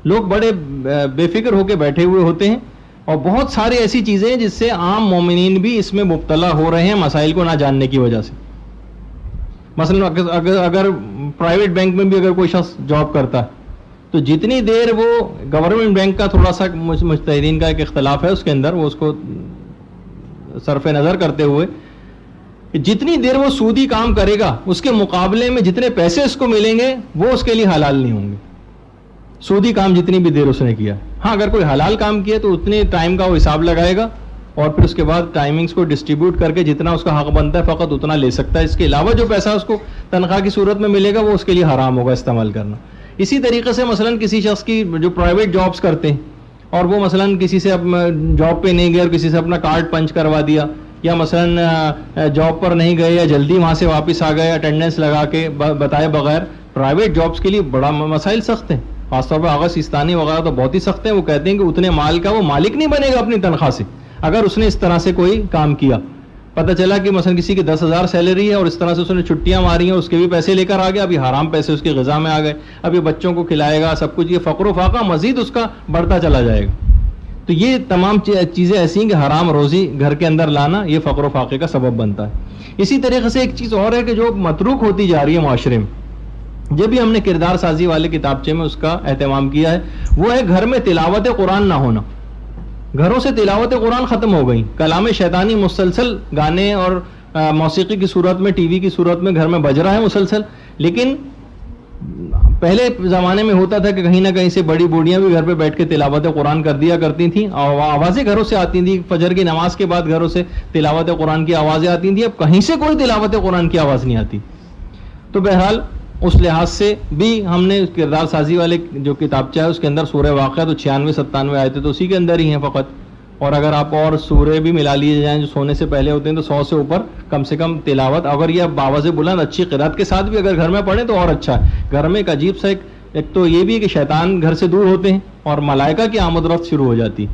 لوگ بڑے بے فکر ہو کے بیٹھے ہوئے ہوتے ہیں، اور بہت ساری ایسی چیزیں ہیں جس سے عام مومنین بھی اس میں مبتلا ہو رہے ہیں مسائل کو نہ جاننے کی وجہ سے. مثلا اگر پرائیویٹ بینک میں بھی اگر کوئی شخص جاب کرتا ہے تو جتنی دیر وہ گورنمنٹ بینک کا تھوڑا سا مجتہدین کا ایک اختلاف ہے اس کے اندر، وہ اس کو صرف نظر کرتے ہوئے جتنی دیر وہ سودی کام کرے گا اس کے مقابلے میں جتنے پیسے اس کو ملیں گے وہ اس کے لیے حلال نہیں ہوں گے. سودی کام جتنی بھی دیر اس نے کیا، ہاں اگر کوئی حلال کام کیا تو اتنے ٹائم کا وہ حساب لگائے گا، اور پھر اس کے بعد ٹائمنگز کو ڈسٹریبیوٹ کر کے جتنا اس کا حق بنتا ہے فقط اتنا لے سکتا ہے. اس کے علاوہ جو پیسہ اس کو تنخواہ کی صورت میں ملے گا وہ اس کے لیے حرام ہوگا استعمال کرنا. اسی طریقے سے مثلا کسی شخص کی جو پرائیویٹ جابس کرتے ہیں اور وہ مثلا کسی سے جاب پہ نہیں گئے اور کسی سے اپنا کارڈ پنچ کروا دیا یا مثلا جاب پر نہیں گئے یا جلدی وہاں سے واپس آ گئے اٹینڈنس لگا کے بتائے بغیر. پرائیویٹ جابس کے لیے بڑا مسائل سخت ہیں, خاص طور پر آغا سیستانی وغیرہ تو بہت ہی سخت ہیں. وہ کہتے ہیں کہ اتنے مال کا وہ مالک نہیں بنے گا اپنی تنخواہ سے اگر اس نے اس طرح سے کوئی کام کیا. پتہ چلا کہ مثلا کسی کی 10,000 سیلری ہے اور اس طرح سے اس نے چھٹیاں ماری ہیں, اس کے بھی پیسے لے کر آ گیا, ابھی حرام پیسے اس کی غذا میں آ گئے, ابھی بچوں کو کھلائے گا سب کچھ, یہ فقر و فاقہ مزید اس کا بڑھتا چلا جائے گا. تو یہ تمام چیزیں ایسی ہیں کہ حرام روزی گھر کے اندر لانا یہ فقر و فاقے کا سبب بنتا ہے. اسی طریقے سے ایک چیز اور ہے کہ جو متروک ہوتی جا رہی ہے معاشرے میں, جب بھی ہم نے کردار سازی والے کتابچے میں اس کا اہتمام کیا ہے, وہ ہے گھر میں تلاوت قرآن نہ ہونا. گھروں سے تلاوت قرآن ختم ہو گئی, کلام شیطانی مسلسل گانے اور موسیقی کی صورت میں, ٹی وی کی صورت میں گھر میں بج رہا ہے مسلسل. لیکن پہلے زمانے میں ہوتا تھا کہ کہیں نہ کہیں سے بڑی بوڑھیاں بھی گھر پہ بیٹھ کے تلاوت قرآن کر دیا کرتی تھیں, آوازیں گھروں سے آتی تھیں, فجر کی نماز کے بعد گھروں سے تلاوت قرآن کی آوازیں آتی تھیں. اب کہیں سے کوئی تلاوت قرآن کی آواز نہیں آتی. تو بہرحال اس لحاظ سے بھی ہم نے کردار سازی والے جو کتابچہ ہے اس کے اندر سورہ واقعہ تو 96-97 آئے تھے, تو اسی کے اندر ہی ہیں فقط. اور اگر آپ اور سورے بھی ملا لیے جائیں جو سونے سے پہلے ہوتے ہیں تو 100 سے اوپر کم سے کم تلاوت, اگر یہ باواز بلند اچھی قرات کے ساتھ بھی اگر گھر میں پڑھیں تو اور اچھا ہے. گھر میں ایک عجیب سا ایک تو یہ بھی ہے کہ شیطان گھر سے دور ہوتے ہیں اور ملائکہ کی آمد و رفت شروع ہو جاتی.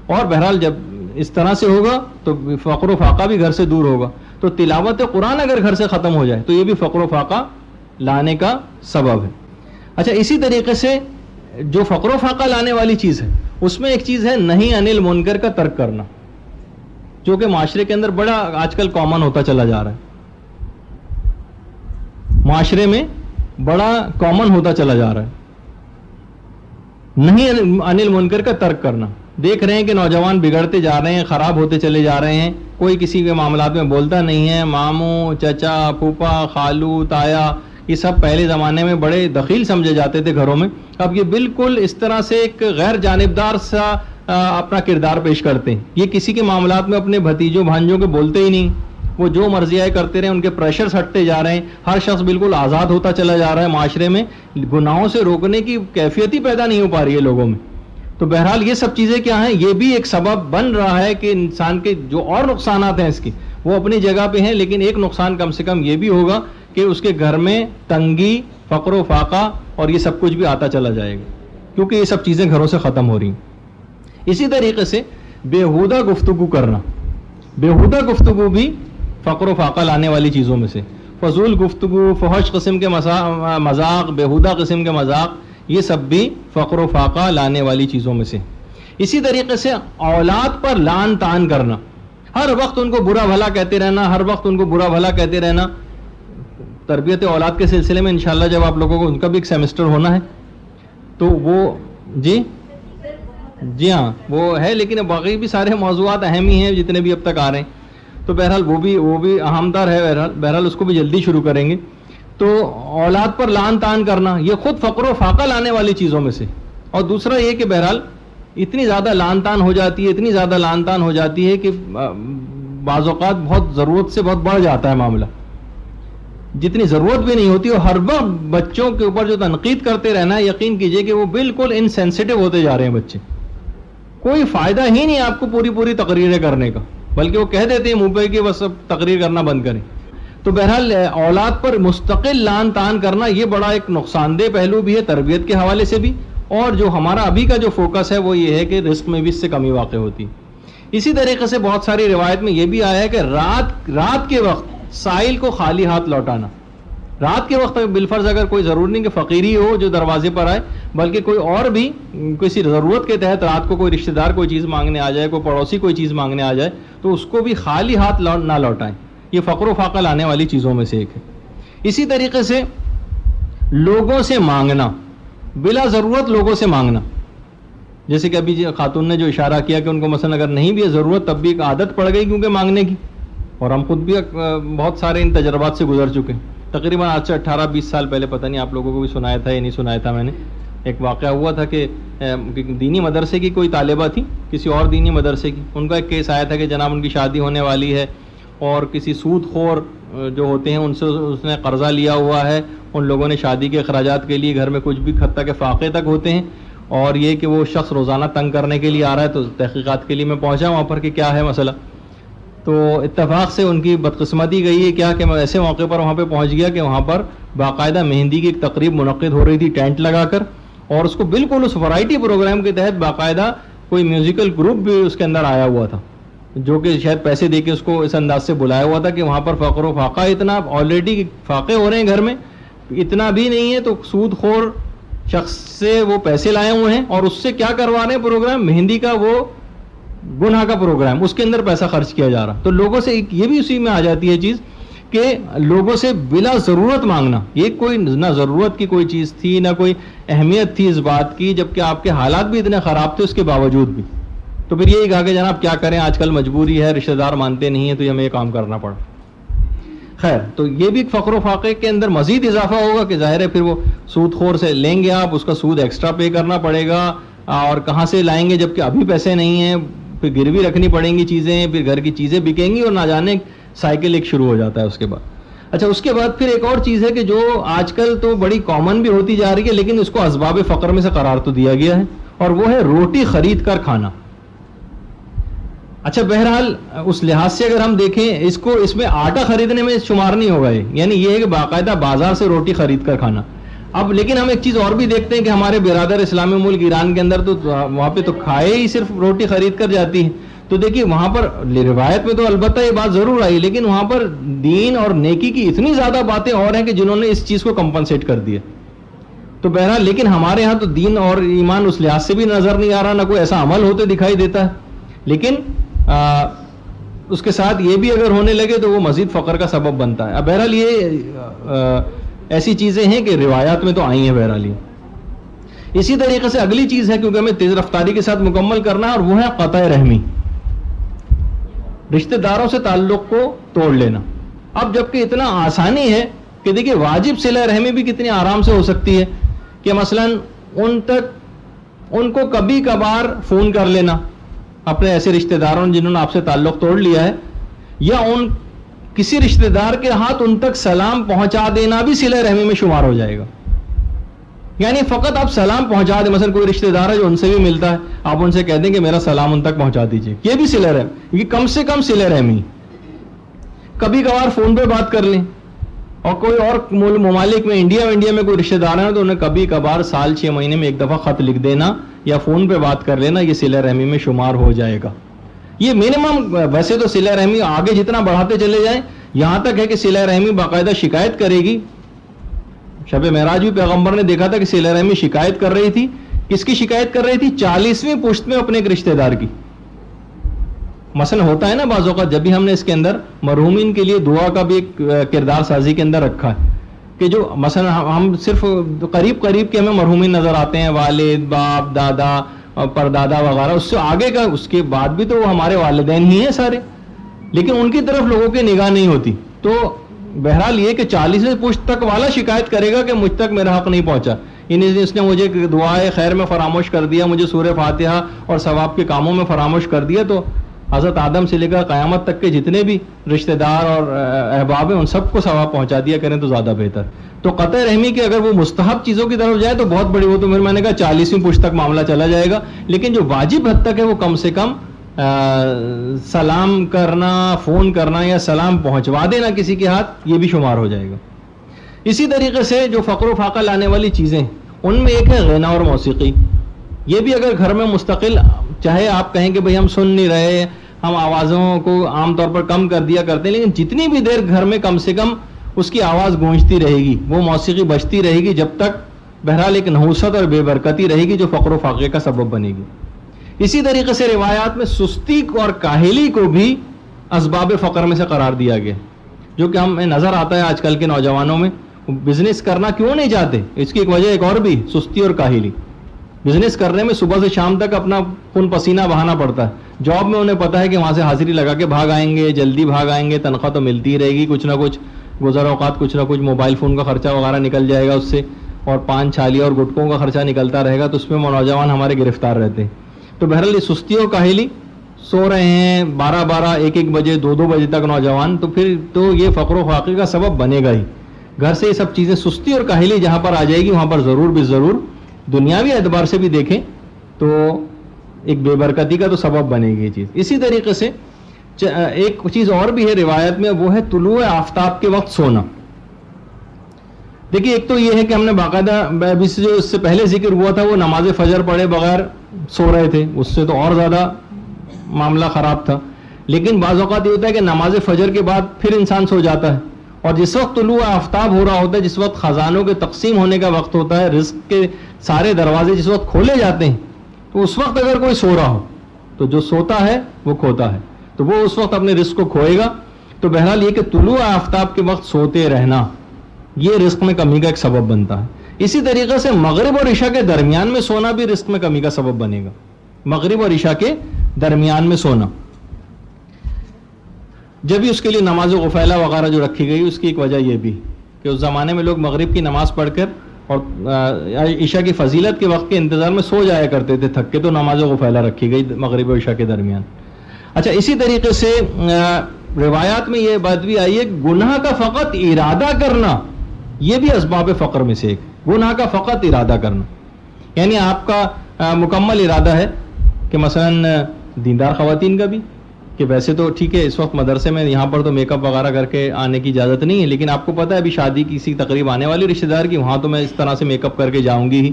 اور بہرحال جب اس طرح سے ہوگا تو فقر و فاقہ بھی گھر سے دور ہوگا. تو تلاوت قرآن اگر گھر سے ختم ہو جائے تو یہ بھی فقر و فاقہ لانے کا سبب ہے. اچھا, اسی طریقے سے جو فقر و فاقہ لانے والی چیز ہے اس میں ایک چیز ہے نہیں انل منکر کا ترک کرنا, جو کہ معاشرے کے اندر بڑا آج کل کامن ہوتا چلا جا رہا ہے. معاشرے میں بڑا کامن ہوتا چلا جا رہا ہے نہیں انل منکر کا ترک کرنا. دیکھ رہے ہیں کہ نوجوان بگڑتے جا رہے ہیں, خراب ہوتے چلے جا رہے ہیں, کوئی کسی کے معاملات میں بولتا نہیں ہے. ماموں, چچا, پھوپھا, خالو, تایا, یہ سب پہلے زمانے میں بڑے دخیل سمجھے جاتے تھے گھروں میں. اب یہ بالکل اس طرح سے ایک غیر جانبدار سا اپنا کردار پیش کرتے ہیں. یہ کسی کے معاملات میں اپنے بھتیجوں بھانجوں کے بولتے ہی نہیں, وہ جو مرضی آئے کرتے رہے, ان کے پریشرز ہٹتے جا رہے ہیں. ہر شخص بالکل آزاد ہوتا چلا جا رہا ہے معاشرے میں, گناہوں سے روکنے کی کیفیت ہی پیدا نہیں ہو پا رہی ہے لوگوں میں. تو بہرحال یہ سب چیزیں کیا ہیں, یہ بھی ایک سبب بن رہا ہے کہ انسان کے جو اور نقصانات ہیں اس کے وہ اپنی جگہ پہ ہیں, لیکن ایک نقصان کم سے کم یہ بھی ہوگا کہ اس کے گھر میں تنگی, فقر و فاقہ اور یہ سب کچھ بھی آتا چلا جائے گا, کیونکہ یہ سب چیزیں گھروں سے ختم ہو رہی ہیں. اسی طریقے سے بیہودہ گفتگو کرنا, بیہودہ گفتگو بھی فقر و فاقہ لانے والی چیزوں میں سے. فضول گفتگو, فحش قسم کے مذاق, بیہودہ قسم کے مذاق, یہ سب بھی فقر و فاقہ لانے والی چیزوں میں سے. اسی طریقے سے اولاد پر لعن طعن کرنا, ہر وقت ان کو برا بھلا کہتے رہنا, ہر وقت ان کو برا بھلا کہتے رہنا. تربیت اولاد کے سلسلے میں انشاءاللہ جب آپ لوگوں کو ان کا بھی ایک سیمسٹر ہونا ہے تو وہ جی ہاں وہ ہے, لیکن باقی بھی سارے موضوعات اہم ہی ہیں جتنے بھی اب تک آ رہے ہیں. تو بہرحال وہ بھی اہم تر ہے, بہرحال اس کو بھی جلدی شروع کریں گے. تو اولاد پر لعن طعن کرنا یہ خود فقر و فاقہ لانے والی چیزوں میں سے. اور دوسرا یہ کہ بہرحال اتنی زیادہ لعن طعن ہو جاتی ہے, اتنی زیادہ لعن طعن ہو جاتی ہے کہ بعض اوقات بہت ضرورت سے بہت بڑھ جاتا ہے معاملہ, جتنی ضرورت بھی نہیں ہوتی. اور ہر وقت بچوں کے اوپر جو تنقید کرتے رہنا ہے, یقین کیجئے کہ وہ بالکل انسینسٹیو ہوتے جا رہے ہیں بچے. کوئی فائدہ ہی نہیں آپ کو پوری تقریریں کرنے کا, بلکہ وہ کہہ دیتے ہیں منہ پہ کہ بس اب تقریر کرنا بند کریں. تو بہرحال اولاد پر مستقل لعن طعن کرنا یہ بڑا ایک نقصان دہ پہلو بھی ہے تربیت کے حوالے سے بھی, اور جو ہمارا ابھی کا جو فوکس ہے وہ یہ ہے کہ رزق میں بھی اس سے کمی واقع ہوتی. اسی طریقے سے بہت ساری روایت میں یہ بھی آیا ہے کہ رات کے وقت سائل کو خالی ہاتھ لوٹانا. رات کے وقت بالفرض اگر کوئی ضرور نہیں کہ فقیری ہو جو دروازے پر آئے, بلکہ کوئی اور بھی کسی ضرورت کے تحت رات کو کوئی رشتہ دار کوئی چیز مانگنے آ جائے, کوئی پڑوسی کوئی چیز مانگنے آ جائے, تو اس کو بھی خالی ہاتھ نہ لوٹائیں. یہ فقر و فاقہ لانے والی چیزوں میں سے ایک ہے. اسی طریقے سے لوگوں سے مانگنا, بلا ضرورت لوگوں سے مانگنا, جیسے کہ ابھی خاتون نے جو اشارہ کیا کہ ان کو مثلا اگر نہیں بھی ہے ضرورت تب بھی ایک عادت پڑ گئی کیونکہ مانگنے کی, اور ہم خود بھی بہت سارے ان تجربات سے گزر چکے ہیں. تقریباً آج سے 18-20 سال پہلے, پتہ نہیں آپ لوگوں کو بھی سنایا تھا یا نہیں سنایا تھا میں نے, ایک واقعہ ہوا تھا کہ دینی مدرسے کی کوئی طالبہ تھی, کسی اور دینی مدرسے کی, ان کا ایک کیس آیا تھا کہ جناب ان کی شادی ہونے والی ہے اور کسی سود خور جو ہوتے ہیں ان سے اس نے قرضہ لیا ہوا ہے. ان لوگوں نے شادی کے اخراجات کے لیے گھر میں کچھ بھی حتیٰ کہ فاقے تک ہوتے ہیں, اور یہ کہ وہ شخص روزانہ تنگ کرنے کے لیے آ رہا ہے. تو تحقیقات کے لیے میں پہنچا وہاں پر کہ کیا ہے مسئلہ. تو اتفاق سے ان کی بدقسمتی گئی ہے کیا کہ میں ایسے موقع پر وہاں پہ پہنچ گیا کہ وہاں پر باقاعدہ مہندی کی ایک تقریب منعقد ہو رہی تھی ٹینٹ لگا کر, اور اس کو بالکل اس ورائٹی پروگرام کے تحت باقاعدہ کوئی میوزیکل گروپ بھی اس کے اندر آیا ہوا تھا, جو کہ شاید پیسے دے کے اس کو اس انداز سے بلایا ہوا تھا کہ وہاں پر فقر و فاقہ اتنا آلریڈی فاقے ہو رہے ہیں گھر میں, اتنا بھی نہیں ہے تو سود خور شخص سے وہ پیسے لائے ہوئے ہیں اور اس سے کیا کروا رہے ہیں پروگرام, مہندی کا وہ گناہ کا پروگرام, اس کے اندر پیسہ خرچ کیا جا رہا. تو لوگوں سے یہ بھی اسی میں آ جاتی ہے چیز کہ لوگوں سے بلا ضرورت مانگنا, یہ کوئی نہ ضرورت کی کوئی چیز تھی نہ کوئی اہمیت تھی اس بات کی, جبکہ آپ کے حالات بھی اتنے خراب تھے اس کے باوجود بھی. تو پھر یہی کہا کہ جناب کیا کریں, آج کل مجبوری ہے, رشتہ دار مانتے نہیں ہیں تو ہمیں یہ کام کرنا پڑا. خیر, تو یہ بھی فقر و فاقے کے اندر مزید اضافہ ہوگا کہ ظاہر ہے پھر وہ سود خور سے لیں گے آپ, اس کا سود ایکسٹرا پے کرنا پڑے گا, اور کہاں سے لائیں گے جبکہ ابھی پیسے نہیں ہیں, پھر گروی رکھنی پڑیں گی چیزیں, پھر گھر کی چیزیں بکیں گی اور نہ جانے سائیکل ایک شروع ہو جاتا ہے اس کے بعد. اچھا, اس کے بعد پھر ایک اور چیز ہے کہ جو آج کل تو بڑی کامن بھی ہوتی جا رہی ہے لیکن اس کو اسباب فقر میں سے قرار تو دیا گیا ہے, اور وہ ہے روٹی خرید کر کھانا. اچھا, بہرحال اس لحاظ سے اگر ہم دیکھیں اس کو, اس میں آٹا خریدنے میں شمار نہیں ہوگا, یعنی یہ ہے کہ باقاعدہ بازار سے روٹی خرید کر کھانا. اب لیکن ہم ایک چیز اور بھی دیکھتے ہیں کہ ہمارے برادر اسلامی ملک ایران کے اندر تو وہاں پہ تو کھائے ہی صرف روٹی خرید کر جاتی ہے. تو دیکھیے وہاں پر روایت میں تو البتہ یہ بات ضرور آئی, لیکن وہاں پر دین اور نیکی کی اتنی زیادہ باتیں اور ہیں کہ جنہوں نے اس چیز کو کمپنسیٹ کر دیا. تو بہرحال لیکن ہمارے یہاں تو دین اور ایمان اس لحاظ سے بھی نظر نہیں آ رہا, نہ کوئی ایسا عمل ہوتے دکھائی دیتا ہے. لیکن اس کے ساتھ یہ بھی اگر ہونے لگے تو وہ مزید فقر کا سبب بنتا ہے. اب بہرحال یہ ایسی چیزیں ہیں کہ روایات میں تو آئی ہیں. بہرحال یہ اسی طریقے سے اگلی چیز ہے, کیونکہ ہمیں تیز رفتاری کے ساتھ مکمل کرنا ہے, اور وہ ہے قطع رحمی, رشتہ داروں سے تعلق کو توڑ لینا. اب جبکہ اتنا آسانی ہے کہ دیکھیے واجب صلہ رحمی بھی کتنی آرام سے ہو سکتی ہے کہ مثلا ان کو کبھی کبھار فون کر لینا, اپنے ایسے رشتہ داروں جنہوں نے آپ سے تعلق توڑ لیا ہے, یا ان کسی رشتہ دار کے ہاتھ ان تک سلام پہنچا دینا بھی صلہ رحمی میں شمار ہو جائے گا. یعنی فقط آپ سلام پہنچا دیں, مثلا کوئی رشتہ دار ہے جو ان سے بھی ملتا ہے, آپ ان سے کہہ دیں کہ میرا سلام ان تک پہنچا دیجیے, یہ بھی صلہ رحمی, یہ کم سے کم صلہ رحمی. کبھی کبھار فون پہ بات کر لیں, اور کوئی اور ممالک میں انڈیا میں کوئی رشتہ دار ہے تو انہیں کبھی کبھار سال 6 مہینے میں ایک دفعہ خط لکھ دینا یا فون پہ بات کر لینا, یہ صلہ رحمی میں شمار ہو جائے گا. یہ منیمم. ویسے تو صلہ رحمی آگے جتنا بڑھاتے چلے جائیں, یہاں تک ہے کہ صلہ رحمی باقاعدہ شکایت کرے گی. شب معراج بھی پیغمبر نے دیکھا تھا کہ صلہ رحمی شکایت کر رہی تھی. کس کی شکایت کر رہی تھی؟ 40ویں پشت میں اپنے ایک رشتہ دار کی. مثلا ہوتا ہے نا بعض اوقات, جب بھی ہم نے اس کے اندر مرحومین کے لیے دعا کا بھی ایک کردار سازی کے اندر رکھا ہے کہ جو مثلا ہم صرف قریب کے ہمیں مرحومین نظر آتے ہیں, والد, باپ, دادا, پردادا وغیرہ, اس سے آگے کا, اس کے بعد بھی تو وہ ہمارے والدین ہی ہیں سارے, لیکن ان کی طرف لوگوں کی نگاہ نہیں ہوتی. تو بہرحال یہ کہ 40ویں پشت تک والا شکایت کرے گا کہ مجھ تک میرا حق نہیں پہنچا, اس نے مجھے دعائے خیر میں فراموش کر دیا, مجھے سورہ فاتحہ اور ثواب کے کاموں میں فراموش کر دیا. تو حضرت آدم سے لے کر قیامت تک کے جتنے بھی رشتہ دار اور احباب ہیں ان سب کو ثواب پہنچا دیا کریں تو زیادہ بہتر. تو قطع رحمی کے اگر وہ مستحب چیزوں کی طرف جائے تو بہت بڑی, وہ تو میں نے کہا 40ویں پشت تک معاملہ چلا جائے گا, لیکن جو واجب حد تک ہے وہ کم سے کم سلام کرنا, فون کرنا یا سلام پہنچوا دینا کسی کے ہاتھ, یہ بھی شمار ہو جائے گا. اسی طریقے سے جو فقر و فاقہ لانے والی چیزیں ان میں ایک ہے غنا اور موسیقی. یہ بھی اگر گھر میں مستقل, چاہے آپ کہیں کہ بھئی ہم سن نہیں رہے, ہم آوازوں کو عام طور پر کم کر دیا کرتے ہیں, لیکن جتنی بھی دیر گھر میں کم سے کم اس کی آواز گونجتی رہے گی, وہ موسیقی بجتی رہے گی, جب تک بہرحال ایک نحوست اور بے برکتی رہے گی جو فقر و فاقے کا سبب بنے گی. اسی طریقے سے روایات میں سستی اور کاہلی کو بھی اسباب فقر میں سے قرار دیا گیا, جو کہ ہمیں نظر آتا ہے آج کل کے نوجوانوں میں. بزنس کرنا کیوں نہیں چاہتے؟ اس کی ایک وجہ ایک اور بھی, سستی اور کاہلی. بزنس کرنے میں صبح سے شام تک اپنا خون پسینہ بہانا پڑتا ہے. جاب میں انہیں پتا ہے کہ وہاں سے حاضری لگا کے بھاگ آئیں گے, جلدی بھاگ آئیں گے, تنخواہ تو ملتی رہے گی, کچھ نہ کچھ گزر اوقات کچھ نہ کچھ موبائل فون کا خرچہ وغیرہ نکل جائے گا اس سے, اور پان چھالی اور گٹکوں کا خرچہ نکلتا رہے گا, تو اس میں نوجوان ہمارے گرفتار رہتے ہیں. تو بہرحال یہ سستی اور کاہلی, سو رہے ہیں 12 1 بجے 2 بجے تک نوجوان, تو پھر تو یہ فقر و فاقے کا سبب بنے گا ہی. گھر سے یہ سب چیزیں, سستی اور کاہلی جہاں پر آ جائے گی وہاں پر ضرور بھی ضرور دنیاوی اعتبار سے بھی دیکھیں تو ایک بے برکتی کا تو سبب بنے گی یہ چیز. اسی طریقے سے ایک چیز اور بھی ہے روایت میں، وہ ہے طلوع آفتاب کے وقت سونا. دیکھیے ایک تو یہ ہے کہ ہم نے باقاعدہ جو اس سے پہلے ذکر ہوا تھا وہ نماز فجر پڑھے بغیر سو رہے تھے، اس سے تو اور زیادہ معاملہ خراب تھا. لیکن بعض اوقات یہ ہوتا ہے کہ نماز فجر کے بعد پھر انسان سو جاتا ہے، اور جس وقت طلوع آفتاب ہو رہا ہوتا ہے، جس وقت خزانوں کے تقسیم ہونے کا وقت ہوتا ہے، رزق کے سارے دروازے جس وقت کھولے جاتے ہیں، تو اس وقت اگر کوئی سو رہا ہو تو جو سوتا ہے وہ کھوتا ہے، تو وہ اس وقت اپنے رزق کو کھوئے گا. تو بہرحال یہ کہ طلوع آفتاب کے وقت سوتے رہنا یہ رزق میں کمی کا ایک سبب بنتا ہے. اسی طریقے سے مغرب اور عشاء کے درمیان میں سونا بھی رزق میں کمی کا سبب بنے گا. مغرب اور عشاء کے درمیان میں سونا، جب بھی اس کے لیے نماز غفیلہ وغیرہ جو رکھی گئی، اس کی ایک وجہ یہ بھی کہ اس زمانے میں لوگ مغرب کی نماز پڑھ کر اور عشاء کی فضیلت کے وقت کے انتظار میں سو جایا کرتے تھے تھک کے، تو نماز غفیلہ رکھی گئی مغرب اور عشاء کے درمیان. اچھا، اسی طریقے سے روایات میں یہ بات بھی آئی ہے، گناہ کا فقط ارادہ کرنا یہ بھی اسباب فقر میں سے ایک. گناہ کا فقط ارادہ کرنا، یعنی آپ کا مکمل ارادہ ہے کہ مثلا دیندار خواتین کا بھی، کہ ویسے تو ٹھیک ہے اس وقت مدرسے میں یہاں پر تو میک اپ وغیرہ کر کے آنے کی اجازت نہیں ہے، لیکن آپ کو پتہ ہے ابھی شادی کسی تقریب آنے والی رشتہ دار کی، وہاں تو میں اس طرح سے میک اپ کر کے جاؤں گی ہی،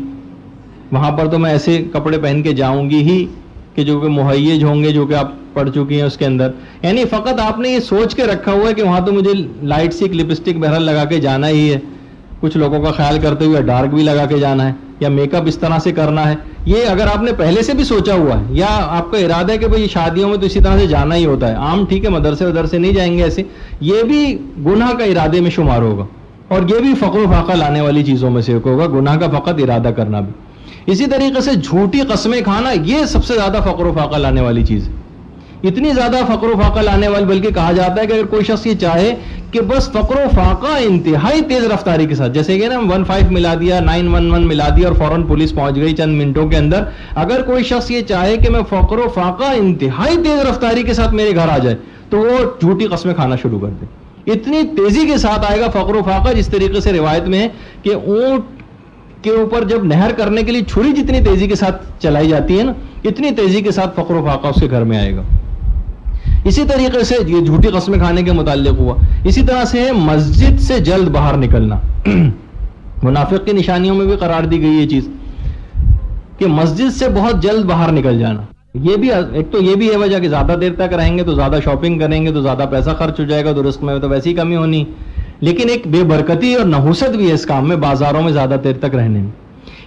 وہاں پر تو میں ایسے کپڑے پہن کے جاؤں گی ہی کہ جو کہ مہیج ہوں گے، جو کہ آپ پڑھ چکی ہیں اس کے اندر. یعنی فقط آپ نے یہ سوچ کے رکھا ہوا ہے کہ وہاں تو مجھے لائٹ سی لپسٹک بہرحال لگا کے جانا ہی ہے، کچھ لوگوں کا خیال کرتے ہوئے ڈارک بھی لگا کے جانا ہے، یا میک اپ اس طرح سے کرنا ہے. یہ اگر آپ نے پہلے سے بھی سوچا ہوا ہے، یا آپ کا ارادہ ہے کہ بھئی شادیوں میں تو اسی طرح سے جانا ہی ہوتا ہے، عام ٹھیک ہے مدرسے ودرسے نہیں جائیں گے ایسے، یہ بھی گناہ کا ارادے میں شمار ہوگا، اور یہ بھی فقر و فاقہ لانے والی چیزوں میں سے ایک ہوگا، گناہ کا فقط ارادہ کرنا بھی. اسی طریقے سے جھوٹی قسمیں کھانا یہ سب سے زیادہ فقر و فاقہ لانے والی چیز ہے. اتنی زیادہ فقر و فاقہ لانے والی، بلکہ کہا جاتا ہے کہ اگر کوئی شخص یہ چاہے کہ بس فقر و فاقہ انتہائی تیز رفتاری کے ساتھ، جیسے کہ نا 15 ملا دیا، 911 ملا دیا اور فوراً پولیس پہنچ گئی چند منٹوں کے اندر، اگر کوئی شخص یہ چاہے کہ میں فقر و فاقہ انتہائی تیز رفتاری کے ساتھ میرے گھر آ جائے، تو وہ جھوٹی قسمیں کھانا شروع کر دے. اتنی تیزی کے ساتھ آئے گا فقر و فاقہ، جس طریقے سے روایت میں ہے کہ اونٹ کے اوپر جب نہر کرنے کے لیے چھری جتنی تیزی کے ساتھ چلائی جاتی ہے نا، اتنی تیزی کے ساتھ فقر و فاقہ اس کے گھر میں آئے گا. اسی طریقے سے یہ جھوٹی قسمیں کھانے کے متعلق ہوا. اسی طرح سے مسجد سے جلد باہر نکلنا منافق کی نشانیوں میں بھی قرار دی گئی یہ چیز کہ مسجد سے بہت جلد باہر نکل جانا. یہ بھی ایک تو یہ بھی ہے وجہ کہ زیادہ دیر تک رہیں گے تو زیادہ شاپنگ کریں گے تو زیادہ پیسہ خرچ ہو جائے گا، تو رزق میں تو ویسی کمی ہونی. لیکن ایک بے برکتی اور نحوست بھی ہے اس کام میں، بازاروں میں زیادہ دیر تک رہنے میں.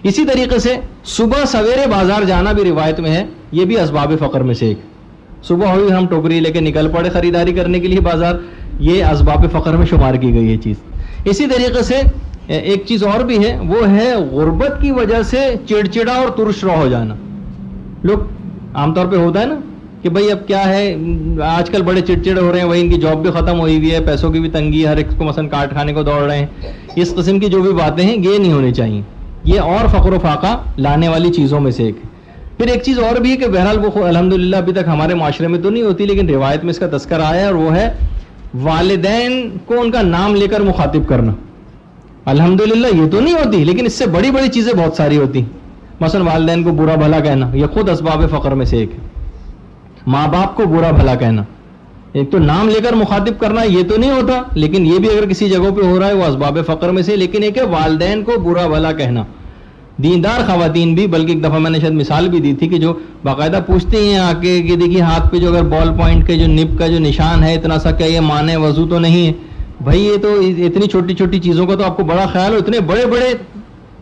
اسی طریقے سے صبح سویرے بازار جانا بھی روایت میں ہے، یہ بھی اسباب فقر میں سے ایک. صبح ہوئی ہم ٹوکری لے کے نکل پڑے خریداری کرنے کے لیے بازار، یہ اسباب فقر میں شمار کی گئی یہ چیز. اسی طریقے سے ایک چیز اور بھی ہے، وہ ہے غربت کی وجہ سے چڑچڑا اور ترش رو ہو جانا. لوگ عام طور پہ ہوتا ہے نا کہ بھئی اب کیا ہے، آج کل بڑے چڑچڑے ہو رہے ہیں، وہی ان کی جاب بھی ختم ہوئی ہوئی ہے، پیسوں کی بھی تنگی ہے، ہر ایک کو مثلا کاٹ کھانے کو دوڑ رہے ہیں. اس قسم کی جو بھی باتیں ہیں یہ نہیں ہونی چاہیے، یہ اور فقر و فاقہ لانے والی چیزوں میں سے ایک ہے. پھر ایک چیز اور بھی ہے کہ بہرحال وہ الحمدللہ ابھی تک ہمارے معاشرے میں تو نہیں ہوتی، لیکن روایت میں اس کا تذکرہ آیا ہے، اور وہ ہے والدین کو ان کا نام لے کر مخاطب کرنا. الحمدللہ یہ تو نہیں ہوتی، لیکن اس سے بڑی بڑی چیزیں بہت ساری ہوتی. مثلا والدین کو برا بھلا کہنا، یہ خود اسباب فقر میں سے ایک ہے. ماں باپ کو برا بھلا کہنا، ایک تو نام لے کر مخاطب کرنا یہ تو نہیں ہوتا، لیکن یہ بھی اگر کسی جگہ پہ ہو رہا ہے وہ اسباب فقر میں سے. لیکن ایک ہے والدین کو برا بھلا کہنا. دیندار خواتین بھی، بلکہ ایک دفعہ میں نے شاید مثال بھی دی تھی کہ جو باقاعدہ پوچھتے ہیں آ کے کہ دیکھیے ہاتھ پہ جو اگر بال پوائنٹ کے جو نب کا جو نشان ہے اتنا سا، کیا یہ مانے وضو تو نہیں ہے؟ بھائی یہ تو اتنی چھوٹی چھوٹی چیزوں کا تو آپ کو بڑا خیال ہو، اتنے بڑے بڑے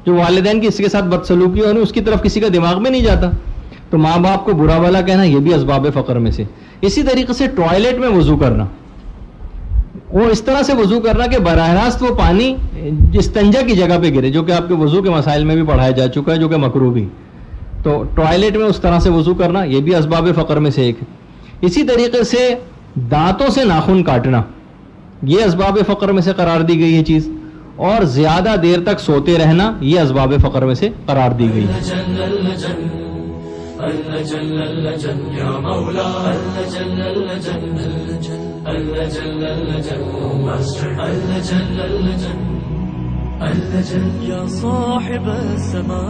جو والدین کی اس کے ساتھ بدسلوکی ہو اس کی طرف کسی کا دماغ میں نہیں جاتا. تو ماں باپ کو برا بھلا کہنا یہ بھی اسباب فقر میں سے. اسی طریقے سے ٹوائلٹ میں وضو کرنا، وہ اس طرح سے وضو کرنا کہ براہ راست وہ پانی استنجا کی جگہ پہ گرے، جو کہ آپ کے وضو کے مسائل میں بھی پڑھایا جا چکا ہے، جو کہ مکروہ بھی. تو ٹوائلٹ میں اس طرح سے وضو کرنا یہ بھی اسباب فقر میں سے ایک ہے. اسی طریقے سے دانتوں سے ناخن کاٹنا یہ اسباب فقر میں سے قرار دی گئی ہے چیز. اور زیادہ دیر تک سوتے رہنا یہ اسباب فقر میں سے قرار دی گئی ہے. يا صاحب السماء